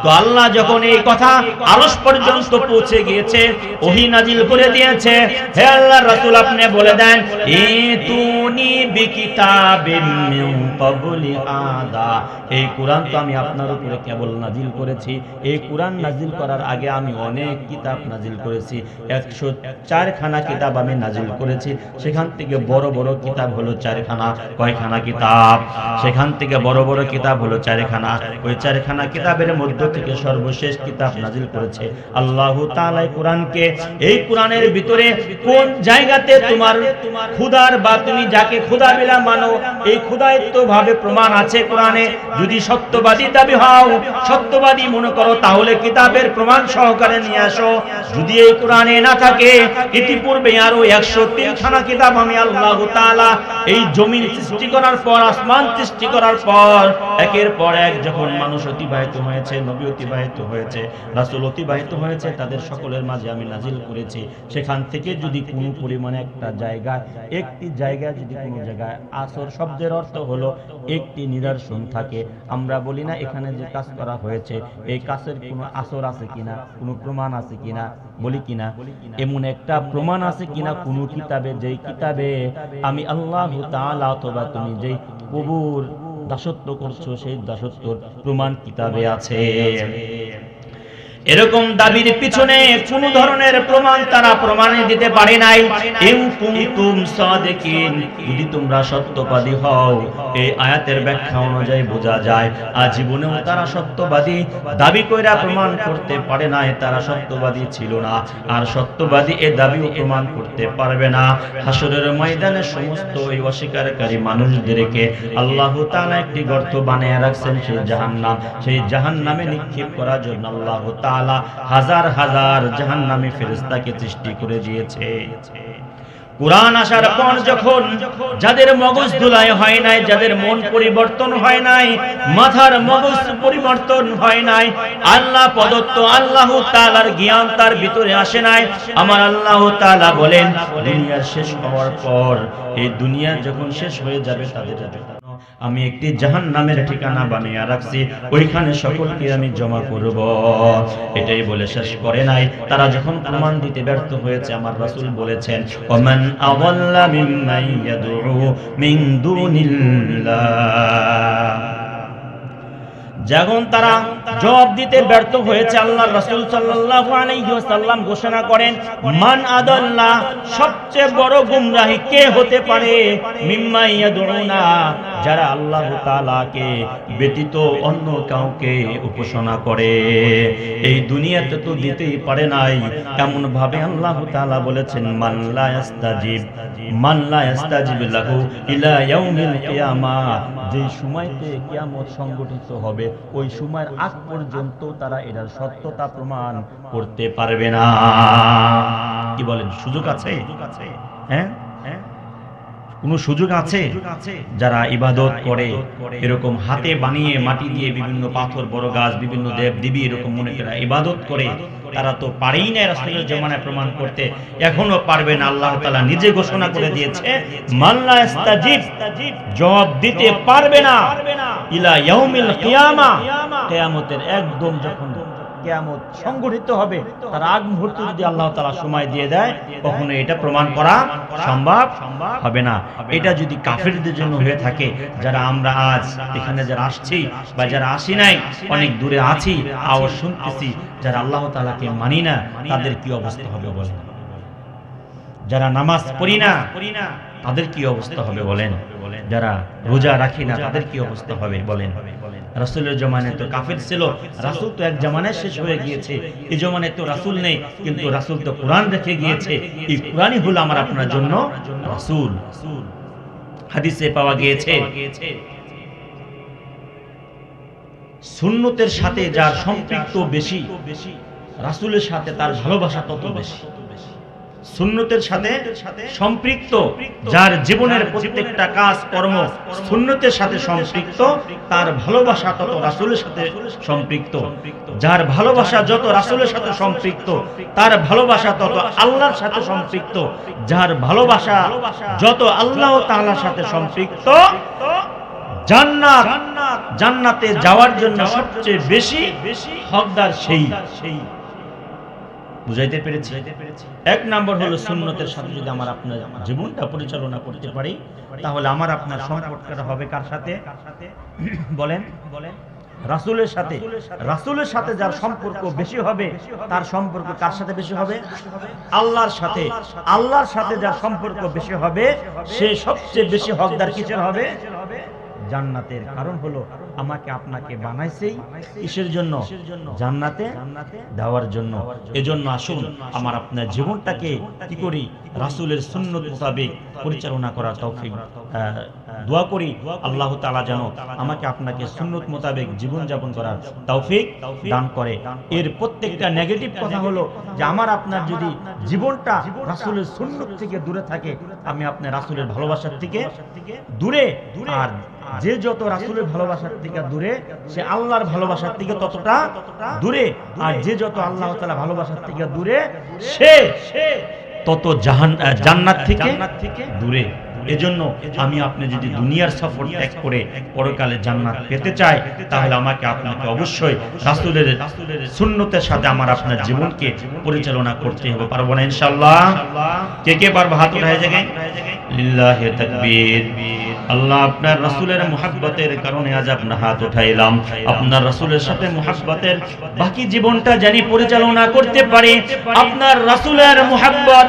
তো আল্লাহ যখন এই কথা আরশ পর্যন্ত পৌঁছে গিয়েছে, ওহী নাজিল করে দিয়েছে, হে আল্লাহর রাসূল আপনি বলে দেন, ইতুনি বিকিতাবিম মিন ক্বাবলি হাদা, এই কোরআন তো আমি আপনার উপরে কেবল নাজিল করেছি, এই কোরআন নাজিল করার আগে আমি অনেক কিতাব নাজিল করেছি, 104 খানা কিতাব আমি নাজিল করেছি, সেখান থেকে বড় বড় কিতাব হলো 4 খানা। কয়খানা কিতাব? সেখান থেকে বড় বড় কিতাব হলো 4 খানা। ওই 4 খানা কিতাবের মধ্য থেকে সর্বশেষ কিতাব নাজিল করেছে আল্লাহ তাআলা কোরআনকে। এই কোরআনের ভিতরে কোন জায়গাতে তোমার খোদার বা তুমি যাকে খোদা বলে মানো এই খোদায়িত্ব ভাবে প্রমাণ আছে কোরআনে? যদি সত্যবাদী দাবি হও, সত্যবাদী মনে করো, তাহলে কিতাবের প্রমাণ সহকারে নিয়ে আসো। যদি এই কোরআনে না থাকে, ইতিপূর্বে আরো 103 খানা কিতাব আমি আল্লাহ তাআলা এই জমিন সৃষ্টি করার পর, আসমান সৃষ্টি করার পর একের পর এক যখন মানুষ অতিবাহিত হয়েছে, নবী অতিবাহিত হয়েছে, রাসূল অতিবাহিত হয়েছে, তাদের সকলের মাঝে আমি নাজিল করেছি। সেখান থেকে যদি কোনো পরিমাণে একটা জায়গায়, একটি জায়গায় যদি কোনো জায়গায় আসর শব্দের অর্থ হলো একটি নিদর্শন থাকে, আমরা বলি না এখানে যে কাজ করা হয়েছে এই কাজের কোনো আসর আছে কিনা, কোনো প্রমাণ আছে কিনা, বলি কিনা? এমন একটা প্রমাণ আছে কিনা কোন কিতাবে, যেই কিতাবে আমি আল্লাহ তাআলা অথবা তুমি যেই প্রভুর দাসত্ব করছো সেই দাসত্বর প্রমাণ কিতাবে আছে? এরকম দাবির পিছনে কোন ধরনের প্রমাণ তারা প্রমাণে দিতে পারে নাই। ইন কুনতুম সাদিকিন, যদি তোমরা সত্যবাদী হও। এই আয়াতের ব্যাখ্যা অনুযায়ী বোঝা যায় আজীবনেও তারা সত্যবাদী দাবি কইরা প্রমাণ করতে পারে নাই, তারা সত্যবাদী ছিল না, আর সত্যবাদী এই দাবিও প্রমাণ করতে পারবে না। হাসরের ময়দানে সমস্ত এই অস্বীকারী মানুষদেরকে আল্লাহ তাআলা একটি গর্ত বানিয়ে রাখছেন, সেই জাহান্নাম। সেই জাহান্নামে নিক্ষেপ করার জন্য আল্লাহ তাআলা হাজার হাজার জাহান্নামী ফেরেশতাকে সৃষ্টি করে দিয়েছে। কুরআন আসার পর যখন যাদের মগজ ধুলাই হয় নাই, যাদের মন পরিবর্তন হয় নাই, মাথার মগজ পরিবর্তন হয় নাই, আল্লাহ প্রদত্ত আল্লাহ তাআলার জ্ঞান তার ভিতরে আসে নাই, আমার আল্লাহ তাআলা বলেন দুনিয়া শেষ হওয়ার পর, এই দুনিয়া যখন শেষ হয়ে যাবে তাদের আমি একটি জাহান্নামের ঠিকানা বানিয়ে রাখছি, ওইখানে সকলকে আমি জমা করব। এটাই বলে শেষ করে নাই। তারা যখন প্রমাণ দিতে ব্যর্থ হয়েছে, আমার রাসূল বলেছেন ওমান আযাল্লা মিম্মান ইয়াদউ মিন দুনিল্লাহ। যখন তারা জবাব দিতে ব্যর্থ হয়েছে, আল্লাহর রাসূল সাল্লাল্লাহু আলাইহি ওয়াসাল্লাম ঘোষণা করেন মান আদাল্লাহ, সবচেয়ে বড় গুমরাহি কে হতে পারে? মিম্মা ইয়াদউনা, যারা আল্লাহ তাআলাকে ব্যতীত অন্য কাউকে উপাসনা করে। এই দুনিয়াতে তো দিতেই পারে নাই, এমন ভাবে আল্লাহ তাআলা বলেছেন মান লা ইস্তাজিব লাহু ইলা ইয়াউমিল কিয়ামাহ, যে সময়তে কিয়ামত সংগঠিত হবে ওই সময়ের আগ পর্যন্ত তারা এটার সত্যতা প্রমাণ করতে পারবে না। কি বলেন, সুযোগ আছে? হ্যাঁ, কোন সুযোগ আছে? যারা ইবাদত করে এরকম হাতে বানিয়ে মাটি দিয়ে বিভিন্ন পাথর, বড় গাছ, বিভিন্ন দেব দেবী এরকম মনে করে ইবাদত করে, তারা তো পারেই না রাসূলের জামানায় প্রমাণ করতে, এখনো পারবে না। আল্লাহ তাআলা নিজে ঘোষণা করে দিয়েছে মান লা ইস্তাজিব, জবাব দিতে পারবে না ইলা ইয়াউমিল কিয়ামা, কিয়ামতের একদম যখন কিয়ামত সংগঠিত হবে তার আগ মুহূর্তে যদি আল্লাহ তাআলা সময় দিয়ে দেয়, কখনো এটা প্রমাণ করা সম্ভব হবে না। এটা যদি কাফেরদের জন্য হয়ে থাকে, যারা আমরা আজ এখানে যারা আসছি বা যারা আসি নাই, অনেক দূরে আছি, আওয়াজ শুনতেছি, যারা আল্লাহ তাআলাকে মানি না, তাদের কি অবস্থা হবে বলেন? যারা নামাজ পড়ি না তাদের কি অবস্থা হবে বলেন? যারা রোজা রাখি না তাদের কি অবস্থা হবে বলেন? রাসূলের জামানায় তো কাফের ছিল, রাসূল তো এক জামানায় শেষ হয়ে গিয়েছে, এই জামানায় তো রাসূল নেই, কিন্তু রাসূল তো কোরআন রেখে গিয়েছে। এই কোরআনই হলো আমার আপনার জন্য রাসূল। হাদিসে পাওয়া গিয়েছে সুন্নতের সাথে যার সম্পৃক্ত বেশি, রাসূলের সাথে তার ভালোবাসা তত বেশি। সুন্নতের সাথে সম্পৃক্ত, যার জীবনের প্রত্যেকটা কাজ কর্ম সুন্নতের সাথে সম্পৃক্ত, তার ভালোবাসা তত রাসূলের সাথে সম্পৃক্ত। যার ভালোবাসা যত রাসূলের সাথে সম্পৃক্ত, তার ভালোবাসা তত আল্লাহর সাথে সম্পৃক্ত। যার ভালোবাসা যত আল্লাহ তাআলার সাথে সম্পৃক্ত, জান্নাতে যাওয়ার জন্য সবচেয়ে বেশি হকদার সেই। বুঝাইতে পেরেছি? এক নম্বর হলো সুন্নতের সাথে যদি আমার আপনার জীবনটা পরিচালনা করতে পারি, তাহলে আমার আপনার সম্পর্কটা হবে কার সাথে বলেন? রাসূলের সাথে। রাসূলের সাথে যার সম্পর্ক বেশি হবে, তার সম্পর্ক কার সাথে বেশি হবে? আল্লাহর সাথে। আল্লাহর সাথে যার সম্পর্ক বেশি হবে, সে সবচেয়ে বেশি হকদার কিসের হবে? জান্নাতের। কারণ হলো আমাকে আপনাকে বানাইছেই কিসের জন্য? জান্নাতে দেওয়ার জন্য। এজন্য আসুন আমার আপনার জীবনটাকে কি করি? রাসূলের সুন্নত মোতাবেক পরিচালনা করার তৌফিক দোয়া করি। আল্লাহ তাআলা যেন আমাকে আপনাকে সুন্নত মোতাবেক জীবন যাপন করার তৌফিক দান করে। এর প্রত্যেকটা নেগেটিভ কথা হলো যে আমার আপনার যদি জীবনটা রাসূলের সুন্নত থেকে দূরে থাকে, আমি আপনার রাসূলের ভালোবাসার থেকে দূরে। আর যে যত রাসূলের ভালোবাসার থেকে দূরে, সে আল্লাহর ভালোবাসার থেকে ততটা দূরে। আর যে যত আল্লাহ তাআলা ভালোবাসার থেকে দূরে, সে তত জান্নাত থেকে দূরে। এজন্য আমি আপনি যদি দুনিয়ার সফর ত্যাগ করে পরকালে জান্নাত পেতে চাই, তাহলে আমাকে আপনাকে অবশ্যই রাসূলের সুন্নতের সাথে আমার আপনার জীবনকে পরিচালনা করতে হবে। পারবো না ইনশাআল্লাহ? কে কে পারবো? হাত উঠায় জায়গায় লিল্লাহি তাকবীর। আল্লাহ আপনার রাসূলের মুহাব্বতের কারণে আজ আপনার হাত উঠাইলাম। আপনার রাসূলের সাথে মুহাব্বতের বাকি জীবনটা জানি পরিচালনা করতে পারি। আপনার রাসূলের মুহাব্বত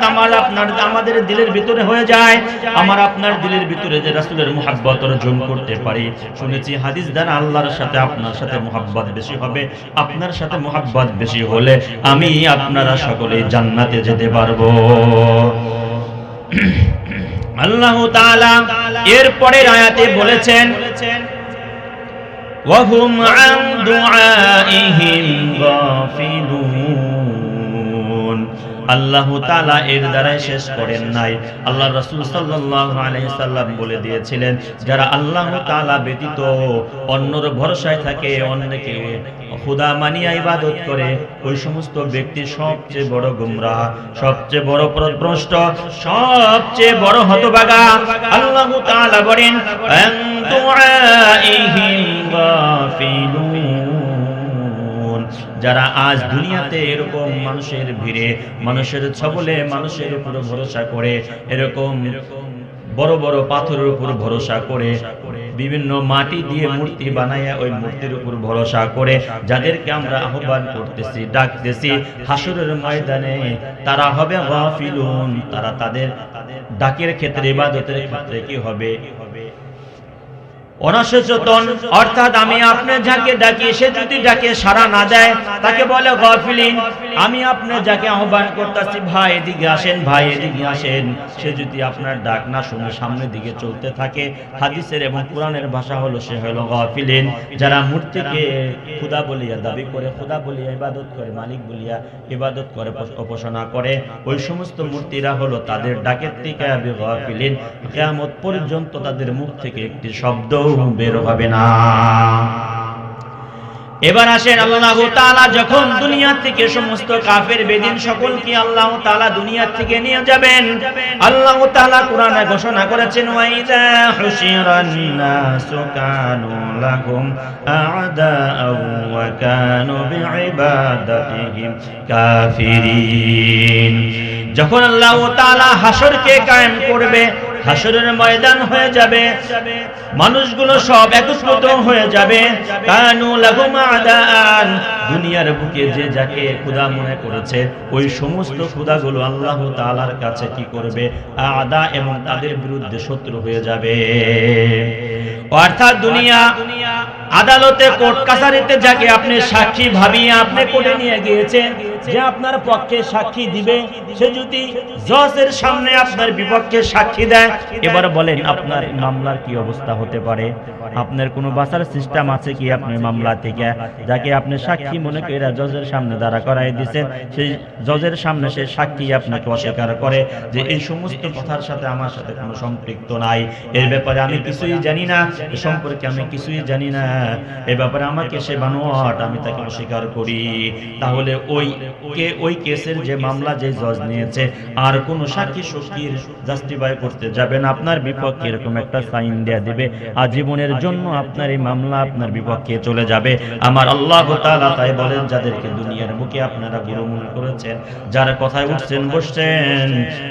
আমাদের দিলের ভিতরে হয়ে যায়, আমার আপনার দিলের ভিতরে যে রাসূলের মুহাব্বত অর্জন করতে পারি। শুনেছি হাদিস দ্বারা আল্লাহর সাথে আপনার সাথে মুহাব্বত বেশি হবে, আপনার সাথে মুহাব্বত বেশি হলে আমি আপনারা সকলেই জান্নাতে যেতে পারবো। আল্লাহ তাআলা এর পরের আয়াতে বলেছেন ওয়াহুম আন দুআইহিম গাফিলুন। আল্লাহ তাআলা এর দ্বারাই শেষ করেন নাই। আল্লাহ রাসূল সাল্লাল্লাহু আলাইহি সাল্লাম বলে দিয়েছিলেন, যারা আল্লাহ তাআলা ব্যতীত অন্যর ভরসায় থাকে, অন্যকে খোদা মানিয়া ইবাদত করে, ওই সমস্ত ব্যক্তি সবচেয়ে বড় গুমরাহ, সবচেয়ে বড় পথভ্রষ্ট, সবচেয়ে বড় হতভাগা। আল্লাহ তাআলা বলেন আন দুআইহিম গাফিলুন। যারা আজ দুনিয়াতে এরকম মানুষের ভিড়ে, মানুষের ছবলে, মানুষের উপর ভরসা করে, এরকম বড় বড় পাথরের উপর ভরসা করে, বিভিন্ন মাটি দিয়ে মূর্তি বানায়া ওই মূর্তির উপর ভরসা করে যাদেরকে আমরা আহ্বান করতেছি, ডাকতেছি হাসরের ময়দানে, তারা হবে গাফিলুন। তারা তাদের ডাকের ক্ষেত্রে, ইবাদতের ক্ষেত্রে কি হবে? অনসচেতন। অর্থাৎ আমি আপনি যাকে ডাকি সে যদি ডাকে সাড়া না দেয় তাকে বলে গাফিলিন। আমি আপনি যাকে আহ্বান করতেছি, ভাই এদিকে আসেন, ভাই এদিকে আসেন, সে যদি আপনার ডাক না শুনে সামনের দিকে চলতে থাকে, হাদিসের এবং কোরআনের ভাষা হলো সে হলো গাফিলিন। যারা মূর্তিকে খোদা বলিয়া দাবি করে, খোদা বলিয়া ইবাদত করে, মালিক বলিয়া ইবাদত করে, উপাসনা করে, ওই সমস্ত মূর্তিরা হলো তাদের ডাকের থেকে গাফিলিন। কিয়ামত পর্যন্ত তাদের মুখ থেকে একটি শব্দ বের হবে না। এবার আসেন, আল্লাহ তাআলা যখন দুনিয়া থেকে সমস্ত কাফের বেদিন সকলকে আল্লাহ তাআলা দুনিয়া থেকে নিয়ে যাবেন, আল্লাহ তাআলা কোরআনে ঘোষণা করেছেন ওয়াইদা হুশিরান নাসু কানু লাহুম আ'দাআ ওয়া কানু বিইবাদাতিহিম কাফিরিন। যখন আল্লাহ তাআলা হাসরকে কায়েম করবে, হাসরের ময়দান হয়ে যাবে, মানুষগুলো সব একত্রিত হয়ে যাবে, কানু লাহুম আ'দাআন। দুনিয়ার বুকে যে যাকে খোদা মনে করেছে ওই সমস্ত খোদাগুলো আল্লাহ তাআলার কাছে কি করবে? আ'দা, এবং তাদের বিরুদ্ধে শত্রু হয়ে যাবে। অর্থাৎ দুনিয়া আদালতে, কোর্ট কাছারিতে যাকে আপনি সাক্ষী ভাবিয়ে আপনি কোর্টে নিয়ে গিয়েছেন, যে আপনার পক্ষে সাক্ষী দিবে, সে যদি জজের সামনে আপনার বিপক্ষে সাক্ষী দেয়, এবার বলেন আপনার মামলার কি অবস্থা হতে পারে? আপনার কোনো বাঁচার সিস্টেম আছে কি? আপনি মামলা থেকে যাকে আপনি সাক্ষী মনে করে জজের সামনে দাঁড়া করাই দিয়েছেন, সেই জজের সামনে সে সাক্ষী আপনাকে অস্বীকার করে যে এই সমস্ত কথার সাথে আমার সাথে কোনো সম্পৃক্ত নাই, এর ব্যাপারে আমি কিছুই জানি না, এ সম্পর্কে আমি কিছুই জানি না, এ ব্যাপারে আমাকে সে বানোয়াট, আমি তাকে অস্বীকার করি, তাহলে ওই কেসের যে মামলা যে জজ নিয়েছে আর কোন সাক্ষী শক্তির জাস্টিফাই করতে যাবেন আপনার বিপক্ষে, এরকম একটা সাইন দেয়া দিবে, আজীবনের জন্য আপনার এই মামলা আপনার বিপক্ষে চলে যাবে। আমার আল্লাহ তাআলা তাই বলেন, যাদেরকে দুনিয়ার বুকে আপনারা গুরু মনে করেছেন, যার কথায় উঠছেন বসছেন,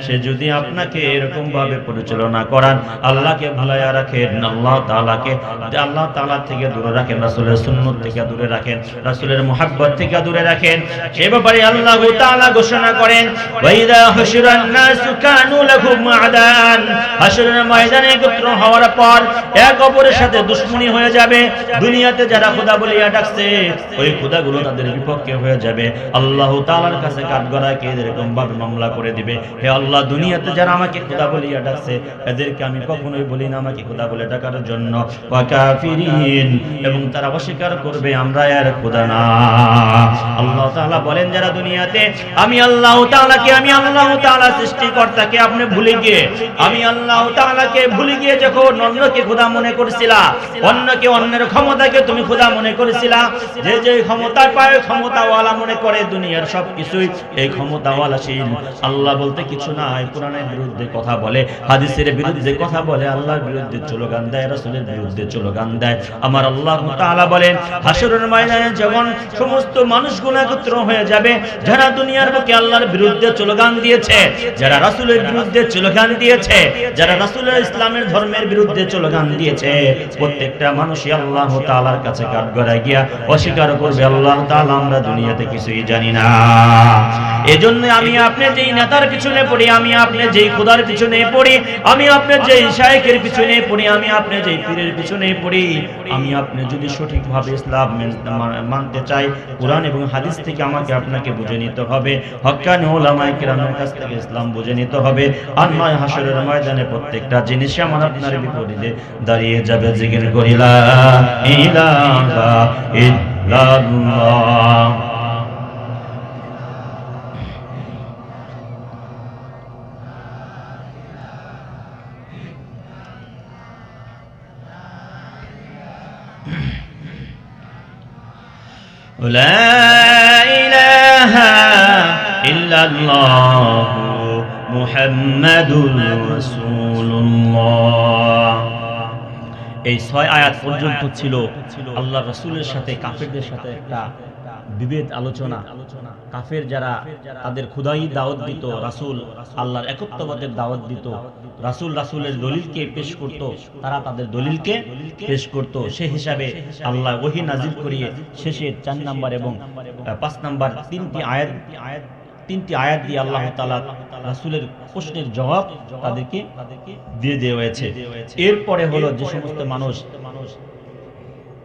সে যদি আপনাকে এরকম ভাবে পরিচালনা করান, আল্লাহকে ভুলাইয়া রাখেন, আল্লাহ তাআলা থেকে দূরে রাখেন, রাসূলের সুন্নাত থেকে দূরে রাখেন, রাসূলের মুহাব্বত থেকে দূরে রাখেন, সে ব্যাপারে আল্লাহ তাআলা ঘোষণা করেন ওয়াইদা হুশিরান নাসু কানু লাহুম আ'দান। হাসরের ময়দানে একত্র হওয়ার পর এক অপরের সাথে দুশমনি হয়ে যাবে। দুনিয়াতে যারা খোদা বলিয়া ডাকছে ওই খোদাগুলো তাদের বিপক্ষে হয়ে যাবে। আল্লাহ তাআলার কাছে কাঠগড়ায় কে এরকম ভাবে মামলা করে দিবে, হে আল্লাহ, দুনিয়াতে যারা আমাকে খোদা বলিয়া ডাকছে এদেরকে আমি কখনোই বলি না আমাকে খোদা বলে ডাকার জন্য, ওয়া কাফিরিন, এবং তারা অস্বীকার করবে আমরা এর খোদা না। আল্লাহ তাআলা বলেন যারা দুনিয়াতে আমি আল্লাহ তাআলা সৃষ্টিকর্তাকে আপনি ভুলে গিয়ে আমি আল্লাহ তাআলাকে ভুলে গিয়ে যখন অন্যকে খোদা মনে করেছিলা, অন্যের ক্ষমতাকে তুমি খোদা মনে করেছিলা, যে ক্ষমতা পায় ক্ষমতাওয়ালা মনে করে দুনিয়ার সবকিছুই এই ক্ষমতাওয়ালাশীল। আল্লাহ বলতে কিছু নাই, কোরআনের বিরুদ্ধে কথা বলে, হাদিসের বিরুদ্ধে কথা বলে, আল্লাহর বিরুদ্ধে স্লোগান দেয়, রাসূলের বিরুদ্ধে স্লোগান দেয়। আমার আল্লাহ তাআলা বলেন হাশরের ময়দানে যখন সমস্ত মানুষগুলো একত্র হয়ে যাবে, যারা দুনিয়ার বুকে আল্লাহর বিরুদ্ধে স্লোগান দিয়েছে, যারা রাসূলের বিরুদ্ধে স্লোগান দিয়েছে, যারা রাসূলের ইসলামের ধর্মের বিরুদ্ধে স্লোগান দিয়েছে, প্রত্যেকটা মানুষই আল্লাহ তাআলার কাছে কাঠগড়ায় গিয়া অস্বীকার করবে আল্লাহ তাআলা আমরা দুনিয়াতে কিছুই জানি না। এজন্য আমি আপনি যেই নেতার পিছনে পড়ি, আমি আপনি যেই খোদার পিছনে পড়ি, আমি আপনি যেই শায়েখের পিছনে পড়ি, আমি আপনি যেই পীরের পিছনে পড়ি, আমি আপনি যদি সঠিকভাবে ইসলাম মানতে চাই, কোরআন এবং হাদিস থেকে আমাকে আপনাকে বুঝে নিতে হবে, হক্কানি উলামায়ে কেরামের কাছ থেকে ইসলাম বুঝে নিতে হবে। আর নয় হাশরের ময়দানে প্রত্যেকটা জিনিস আমার আপনার বিপরীতে দাঁড়িয়ে যাবে। জিকির করি লা ইলাহা ইল্লাল্লাহ। লা ইলাহা ইল্লাল্লাহ মুহাম্মাদুর রাসূলুল্লাহ। এই 6 আয়াত পর্যন্ত ছিল আল্লাহর রাসূলের সাথে কাফেরদের সাথে একটা বিভেদ আলোচনা। কাফের যারা তাদের খোদাই দাওয়াত দিত, রাসূল আল্লাহর একত্ববাদের দাওয়াত দিত, রাসূলের দলিলকে পেশ করত, তারা তাদের দলিলকে পেশ করত। সেই হিসাবে আল্লাহ ওহী নাজিল করিয়ে শেষে 4 নাম্বার এবং 5 নাম্বার তিনটি আয়াত দিয়ে আল্লাহ তাআলা রাসূলের প্রশ্নের জবাব তাদেরকে দিয়ে দেওয়া হয়েছে। এরপরে হলো যে সমস্ত মানুষ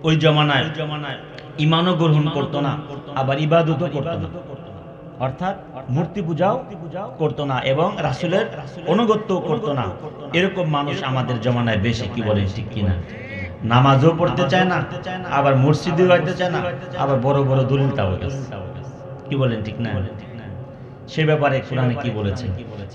ওই জমানায় ঈমানও গ্রহণ করত না, আবার ইবাদতও করত না, অর্থাৎ মূর্তি পূজাও করত না এবং রাসূলের অনুগত্যও করত না, এরকম মানুষ আমাদের জমানায় বেশি। কি বলেন ঠিক কিনা? নামাজও পড়তে চায় না, আবার মসজিদেও যাইতে চায় না, আবার বড় বড় দলিল তাওয়াজ। কি বলেন ঠিক না? সে ব্যাপারে কোরআনে কি বলেছে?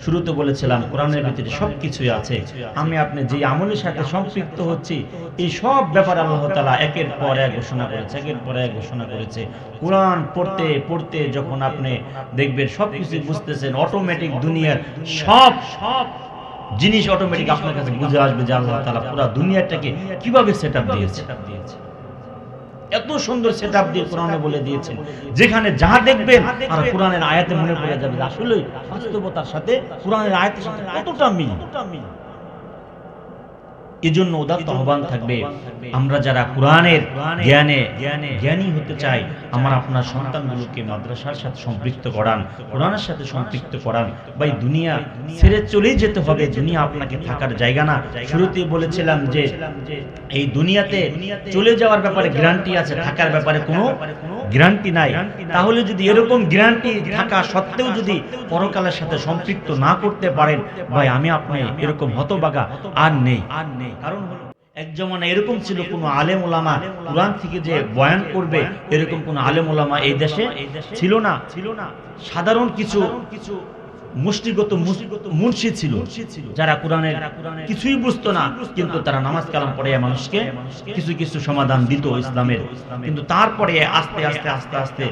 শুরুতে বলেছিলাম কোরআনের ভিতরে সবকিছুই আছে। আমি আপনি যে আমলের সাথে সম্পৃক্ত হচ্ছি এই সব ব্যাপারে আল্লাহ তাআলা একের পর এক ঘোষণা করেছে, একের পর এক ঘোষণা করেছে। কোরআন পড়তে পড়তে যখন আপনি দেখবেন সবকিছু বুঝতেছেন, অটোমেটিক দুনিয়ার সব জিনিস অটোমেটিক আপনার কাছে বুঝে আসবে যে আল্লাহ তাআলা পুরো দুনিয়াটাকে কিভাবে সেটআপ দিয়েছে। এত সুন্দর সেটআপ দিয়ে কোরআনে বলে দিয়েছেন, যেখানে যা দেখবেন আর কোরআনের আয়াতে মনে পড়ে যাবে আসলে বাস্তবতার সাথে কোরআনের আয়াতের সাথে কতটা মিল। এজন্য উদাত্ত আহ্বান থাকবে, আমরা যারা কোরআনের জ্ঞানী হতে চাই, আমার আপনার সন্তানগুলোকে মাদ্রাসার সাথে সম্পৃক্ত করান, কোরআনের সাথে সম্পৃক্ত করান। ভাই দুনিয়া ছেড়ে চলেই যেতে হবে, দুনিয়া আপনাকে থাকার জায়গা না। শুরুতেই বলেছিলাম যে এই দুনিয়াতে চলে যাওয়ার ব্যাপারে গ্যারান্টি আছে, থাকার ব্যাপারে কোনো গ্যারান্টি নাই। তাহলে যদি এরকম গ্যারান্টি থাকা সত্ত্বেও যদি পরকালের সাথে সম্পৃক্ত না করতে পারেন, ভাই আমি আপনি এরকম হতভাগা আর নেই। কারণ হলো এক জমানা এরকম ছিল, কোন আলেম ওলামা কোরআন থেকে যে বয়ান করবে এরকম কোন আলেম ওলামা এই দেশে ছিল না। সাধারণ কিছু মুষ্টিগত মুন্সি ছিল যারা কোরআনের কিছুই বুঝতো না, কিন্তু তারা নামাজ কালাম পড়ে মানুষকে কিছু কিছু সমাধান দিত ইসলামের। কিন্তু তারপরে আস্তে আস্তে আস্তে আস্তে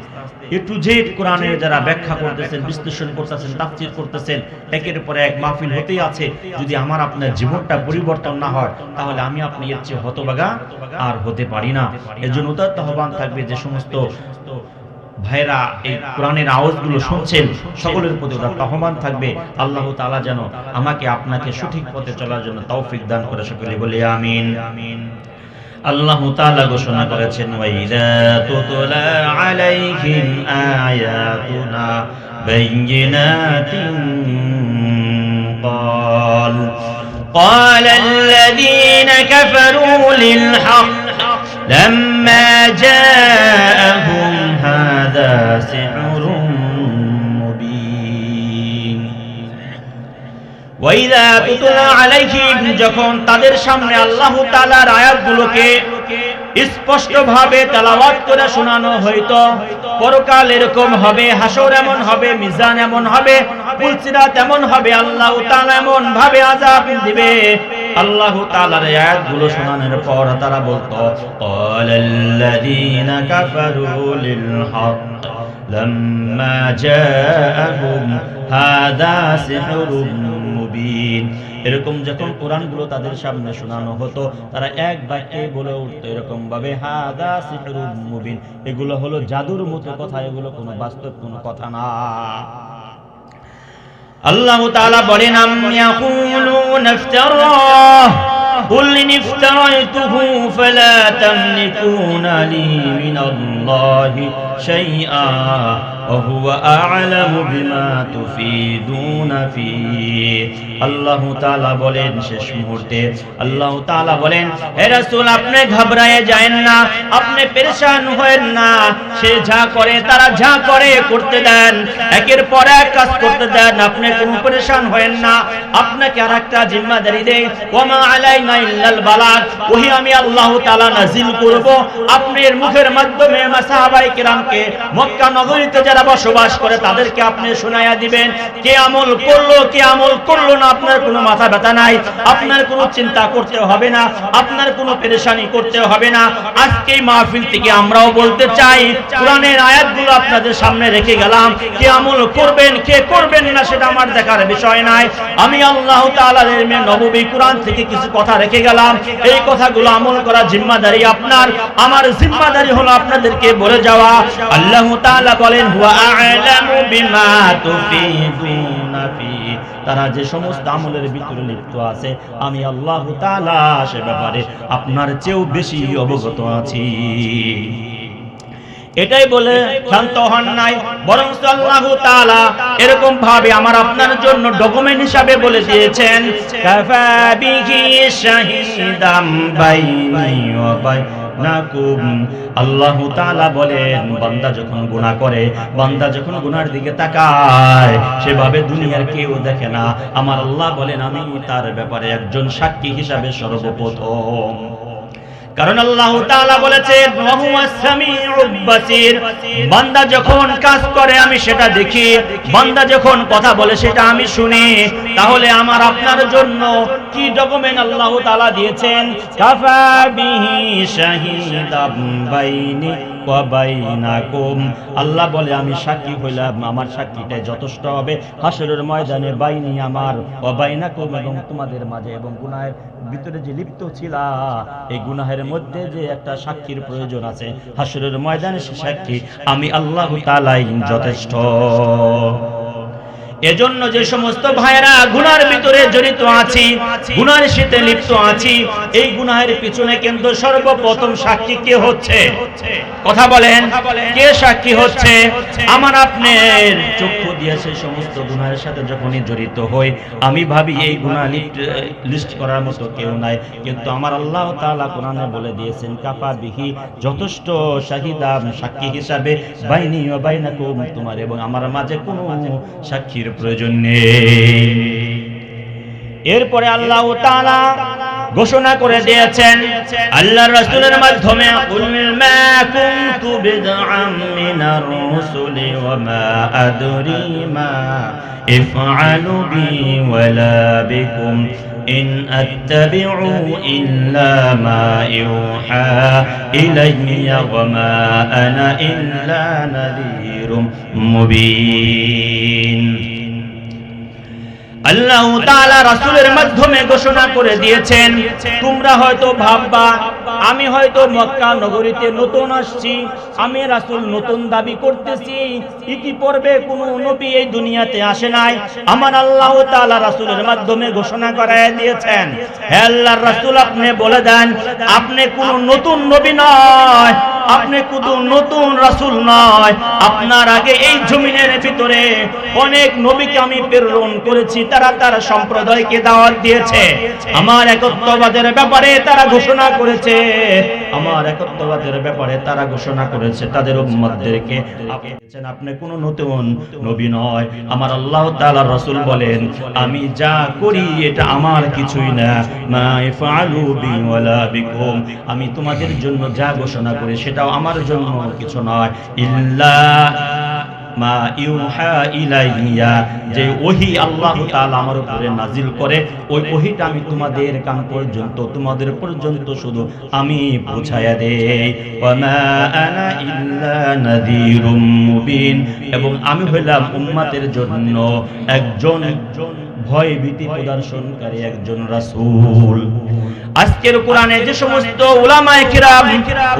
এ টু জেড কোরআনের যারা ব্যাখ্যা করতেছেন, বিশ্লেষণ করতেছেন, তাফসীর করতেছেন, একের পর এক মাহফিল হতেই আছে। যদি আমার আপনার জীবনটা পরিবর্তন না হয় তাহলে আমি আপনি এর চেয়ে হতভাগা আর হতে পারি না। এজন্য উদাত্ত আহ্বান থাকবে যে সমস্ত ভাইরা এই কোরআনের আওয়াজগুলো শুনছেন সকলের প্রতি উদাত্ত আহ্বান থাকবে, আল্লাহ তাআলা যেন আমাকে আপনাকে সঠিক পথে চলার জন্য তৌফিক দান করে। সকলে বলি আমিন। আল্লাহ তাআলা ঘোষণা করেছেন, ওয়াইদা তুতলা আলাইহিম আয়াতুনা বাইয়িনাতিন قال الذين كفروا للحق لما جاءهم هذا سحر مبين وإذا تتلى عليهم যখন তাদের সামনে আল্লাহ তাআলার আয়াতগুলোকে স্পষ্ট ভাবে তেলাওয়াত করে শোনানো হইতো। পরকাল এরকম হবে, হাসর এমন হবে, মিজান এমন হবে, পুলসিরাত এমন হবে, আল্লাহ তাআলা এমন ভাবে আযাব দিবে। আল্লাহ তাআলার আয়াতগুলো শোনানোর পর তারা বলতো, ক্বালাল্লাযীনা কাফারু লিল হক লাম্মা জাআহুম হাযা সিহরুম মুবিন। এরকম যখন কোরআনগুলো তাদের সামনে শোনানো হতো, তারা এক বাক্যে বলে উঠতো এরকম ভাবে, হাযা সিহরুম মুবিন, এগুলো হলো জাদুর মতো কথা, এগুলো কোনো বাস্তব কোনো কথা না। আল্লাহ তাআলা বলেন, আম ইয়াকুলুনা ইফতারাহ কুল ইন ইফতারাইতুহু ফালা তামলিকুনা লি মিনাল্লাহি শাইআ ওয়া হুয়া আ'লামু বিমা তুফিদুনা ফীহি। আল্লাহ তাআলা বলেন শেষ মুহূর্তে, আল্লাহ তাআলা বলেন, হে রাসূল আপনি ঘাবড়ায়ে যায়েন না, আপনি পেরেশান হয়েন না, সে যা করে তারা যা করে করতে দেন, একের পর এক কাজ করতে দেন, আপনি কোনো পেরেশান হয়েন না। আপনাকে আরেকটা জিম্মাদারি দেই, ওয়ামা আলাইনা ইল্লাল বালাগ, ওহী আমি আল্লাহ তাআলা নাযিল করব আপনার মুখের মাধ্যমে সাহাবায়ে কেরামকে মক্কা নগরীতে যারা বসবাস করে তাদেরকে আপনি শোনায়া দিবেন। কে আমল করলো কে আমল করলো না আপনার কোনো মাথা ব্যথা নাই, আপনার কোনো চিন্তা করতে হবে না, আপনার কোনো পেরেশানি করতে হবে না। আজকে এই মাহফিল থেকে আমরাও বলতে চাই, কোরআনের আয়াতগুলো আপনাদের সামনে রেখে গেলাম, কে আমল করবেন কে করবেন না সেটা আমার দেখার বিষয় নাই। আমি আল্লাহ তাআলার ইলমে নববী কোরআন থেকে কিছু কথা রেখে গেলাম, এই কথাগুলো আমল করা জিম্মাদারি আপনার, আমার জিম্মাদারি হলো আপনাদেরকে বলে যাওয়া। আল্লাহ তাআলা বলেন, হুয়া আ'লামু বিমা তুফিদুনা ফীহি, তারা যে সমস্ত আমলের ভিতরে লিপ্ত আছে আমি আল্লাহ তাআলা সে ব্যাপারে আপনার চেয়েও বেশি অবগত আছি। এটাই বলে শান্ত হন নাই, বরং আল্লাহ তাআলা এরকম ভাবে আমার আপনার জন্য ডকুমেন্ট হিসাবে বলে দিয়েছেন, কাফা বিহি শাহিদাম বাইনি ওয়া বাইনাকুম। আল্লাহ তাআলা বলেন, বান্দা যখন গুনাহ করে, বান্দা যখন গুনার দিকে তাকায়, সেভাবে দুনিয়ার কেউ দেখে না। আমার আল্লাহ বলেন, আমি তার ব্যাপারে একজন সাক্ষী হিসাবে সর্বপ্রথম। কারণ আল্লাহ তাআলা বলেছেন, ওয়া হুয়াস সামিউল বাসীর, বান্দা যখন কাজ করে আমি সেটা দেখি, বান্দা যখন কথা বলে সেটা আমি শুনি। তাহলে আমার আপনার জন্য কি ডকুমেন্ট আল্লাহ তাআলা দিয়েছেন, কাফা বিহি শাহিদাম বাইনি ওয়া বাইনাকুম। আল্লাহ বলে আমি সাক্ষী হইলাম, আমার সাক্ষীটাই যথেষ্ট হবে হাসরের ময়দানে, বাইনি আমার, ওয়া বাইনাকুম এবং তোমাদের মাঝে, এবং গুনাহের ভিতরে যে লিপ্ত ছিলা এই গুনাহের মধ্যে যে একটা সাক্ষীর প্রয়োজন আছে, হাসরের ময়দানে সে সাক্ষী আমি আল্লাহ তাআলাই যথেষ্ট। এজন্য যে সমস্ত ভাইরা গুনার ভিতরে জড়িত আছি, গুনার সাথে লিপ্ত আছি, এই গুনাহের পিছনে কিন্তু সর্বপ্রথম সাক্ষী কে হচ্ছে? কথা বলেন, কে সাক্ষী হচ্ছে? আমার আপনার চক্ষু দিয়ে সেই সমস্ত গুনাহের সাথে যখনই জড়িত হই, আমি ভাবি এই গুনাহ লিস্ট করার মতো কেউ নাই, কিন্তু আমার আল্লাহ তাআলা কোরআনে বলে দিয়েছেন, কাফা বিহি, যথেষ্ট শাহিদাম, সাক্ষী হিসাবে, বাইনি ওয়া বাইনাকুম, তোমার এবং আমার মাঝে কোনো সাক্ষীর প্রয়োজন নেই। এরপরে আল্লাহ তাআলা ঘোষণা করে দিয়েছেন আল্লাহর রাসূলের মাধ্যমে, কুল মা কুনতু বিদআম মিনার রুসুলি ওয়া মা আদরি মা ইফআলু বি ওয়ালা বিকুম ইন আত্তাবিউ ইল্লা মা ইউহা ইলাইয়া ওয়া মা আনা ইল্লা নাযীরুম মুবিন। আল্লাহ তাআলা রাসূলের মাধ্যমে ঘোষণা করে দিয়েছেন, তোমরা হয়তো ভাববা আমি হয়তো মক্কা নগরীতে নতুন আসছি, আমি রাসূল নতুন দাবি করতেছি, ইতিপূর্বে কোনো নবী এই দুনিয়াতে আসে নাই। আমার আল্লাহ তাআলা রাসূলের মাধ্যমে ঘোষণা করায় দিয়েছেন, হে আল্লাহর রাসূল আপনি বলে দেন, আপনি কোনো নতুন নবী নয়, আপনি শুধু নতুন রাসূল নয়, আপনার আগে এই জমিনের ভিতরে অনেক নবীকে আমি প্রেরণ করেছি, তারা তার সম্প্রদায়কে দাওয়াত দিয়েছে, আমার একত্ববাদের ব্যাপারে তারা ঘোষণা করেছে, আমার একত্ববাদের ব্যাপারে তারা ঘোষণা করেছে তাদের উম্মতদেরকে। আপনি কোন নতুন নবী নয়। আমার আল্লাহ তাআলার রাসূল বলেন, আমি যা করি এটা আমার কিছুই না, মা ইফআলু বি ওয়ালা বিকুম, আমি তোমাদের জন্য যা ঘোষণা করি সেটাও আমার জন্য কিছু নয়, ইল্লা মা ইউহা ইলাইয়া, যে ওহী আল্লাহ তাআলা আমার উপরে নাজিল করে ওই ওহীটা আমি তোমাদের কান পর্যন্ত, তোমাদের পর্যন্ত শুধু আমি পৌঁছায়া দেই। ওয়া মা আনা ইল্লা নাযীরুম মুবিন, এবং আমি হইলাম উম্মতের জন্য একজন ভয় ভীতি প্রদর্শনকারী একজন রাসূল। আজকের কোরআনে যে সমস্ত উলামায়ে কিরাম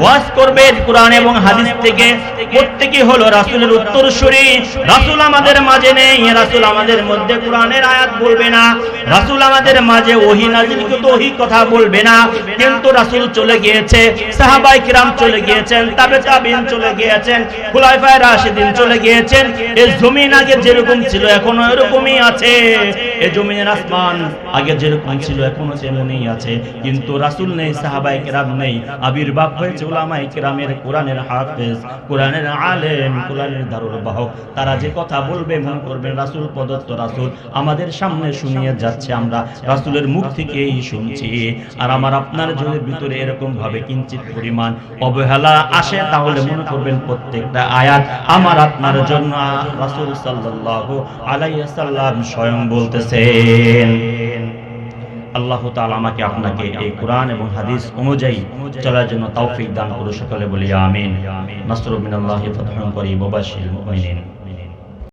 ওয়াজ করবেন কোরআন এবং হাদিস থেকে, প্রত্যেকই হলো রাসূলের উত্তরসূরি। রাসূল আমাদের মাঝে নেই, রাসূল আমাদের মধ্যে কোরআনের আয়াত বলবে না, রাসূল আমাদের মাঝে ওহী নাযিলকৃত ওহী কথা বলবে না, কিন্তু রাসূল চলে গিয়েছে, সাহাবায়ে কিরাম চলে গিয়েছেন, তাবে তাবিঈন চলে গিয়েছেন, খুলাফায়ে রাশিদিন চলে গিয়েছেন। এই জমিন আগে যেরকম ছিল এখনো এরকমই আছে, এই জমিনের আসমান আগে যেরকম ছিল এখনো তেমনই আছে, কিন্তু রাসূল নেই, সাহাবায়ে কিরাম নেই। আবির্ভাব হয়েছে উলামায়ে কিরামের, কোরআনের হাফেজ, কোরআনের আলেম, কোরআনের দারুল বাহক। তারা যে কথা বলবে মনে করবেন রাসূল প্রদত্ত, রাসূল আমাদের সামনে শুনিয়ে যাচ্ছে, আমরা রাসূলের মুখ থেকেই শুনছি। আর আমার আপনার জনের ভিতরে এরকম ভাবে কিঞ্চিত পরিমাণ অবহেলা আসে, তাহলে মনে করবেন প্রত্যেকটা আয়াত আমার আপনার জন্য রাসূল সাল্লাল্লাহু আলাইহি ওয়াসাল্লাম স্বয়ং বলতেছেন। আল্লাহ তাআলা আমাকে আপনাকে এই কোরআন এবং হাদিস অনুযায়ী চলার জন্য তৌফিক দান করুন। সকলে বলি আমিন। নাসরুম মিনাল্লাহি ফাতহুন করিম ওয়া বাশশিরিল মুমিনিন।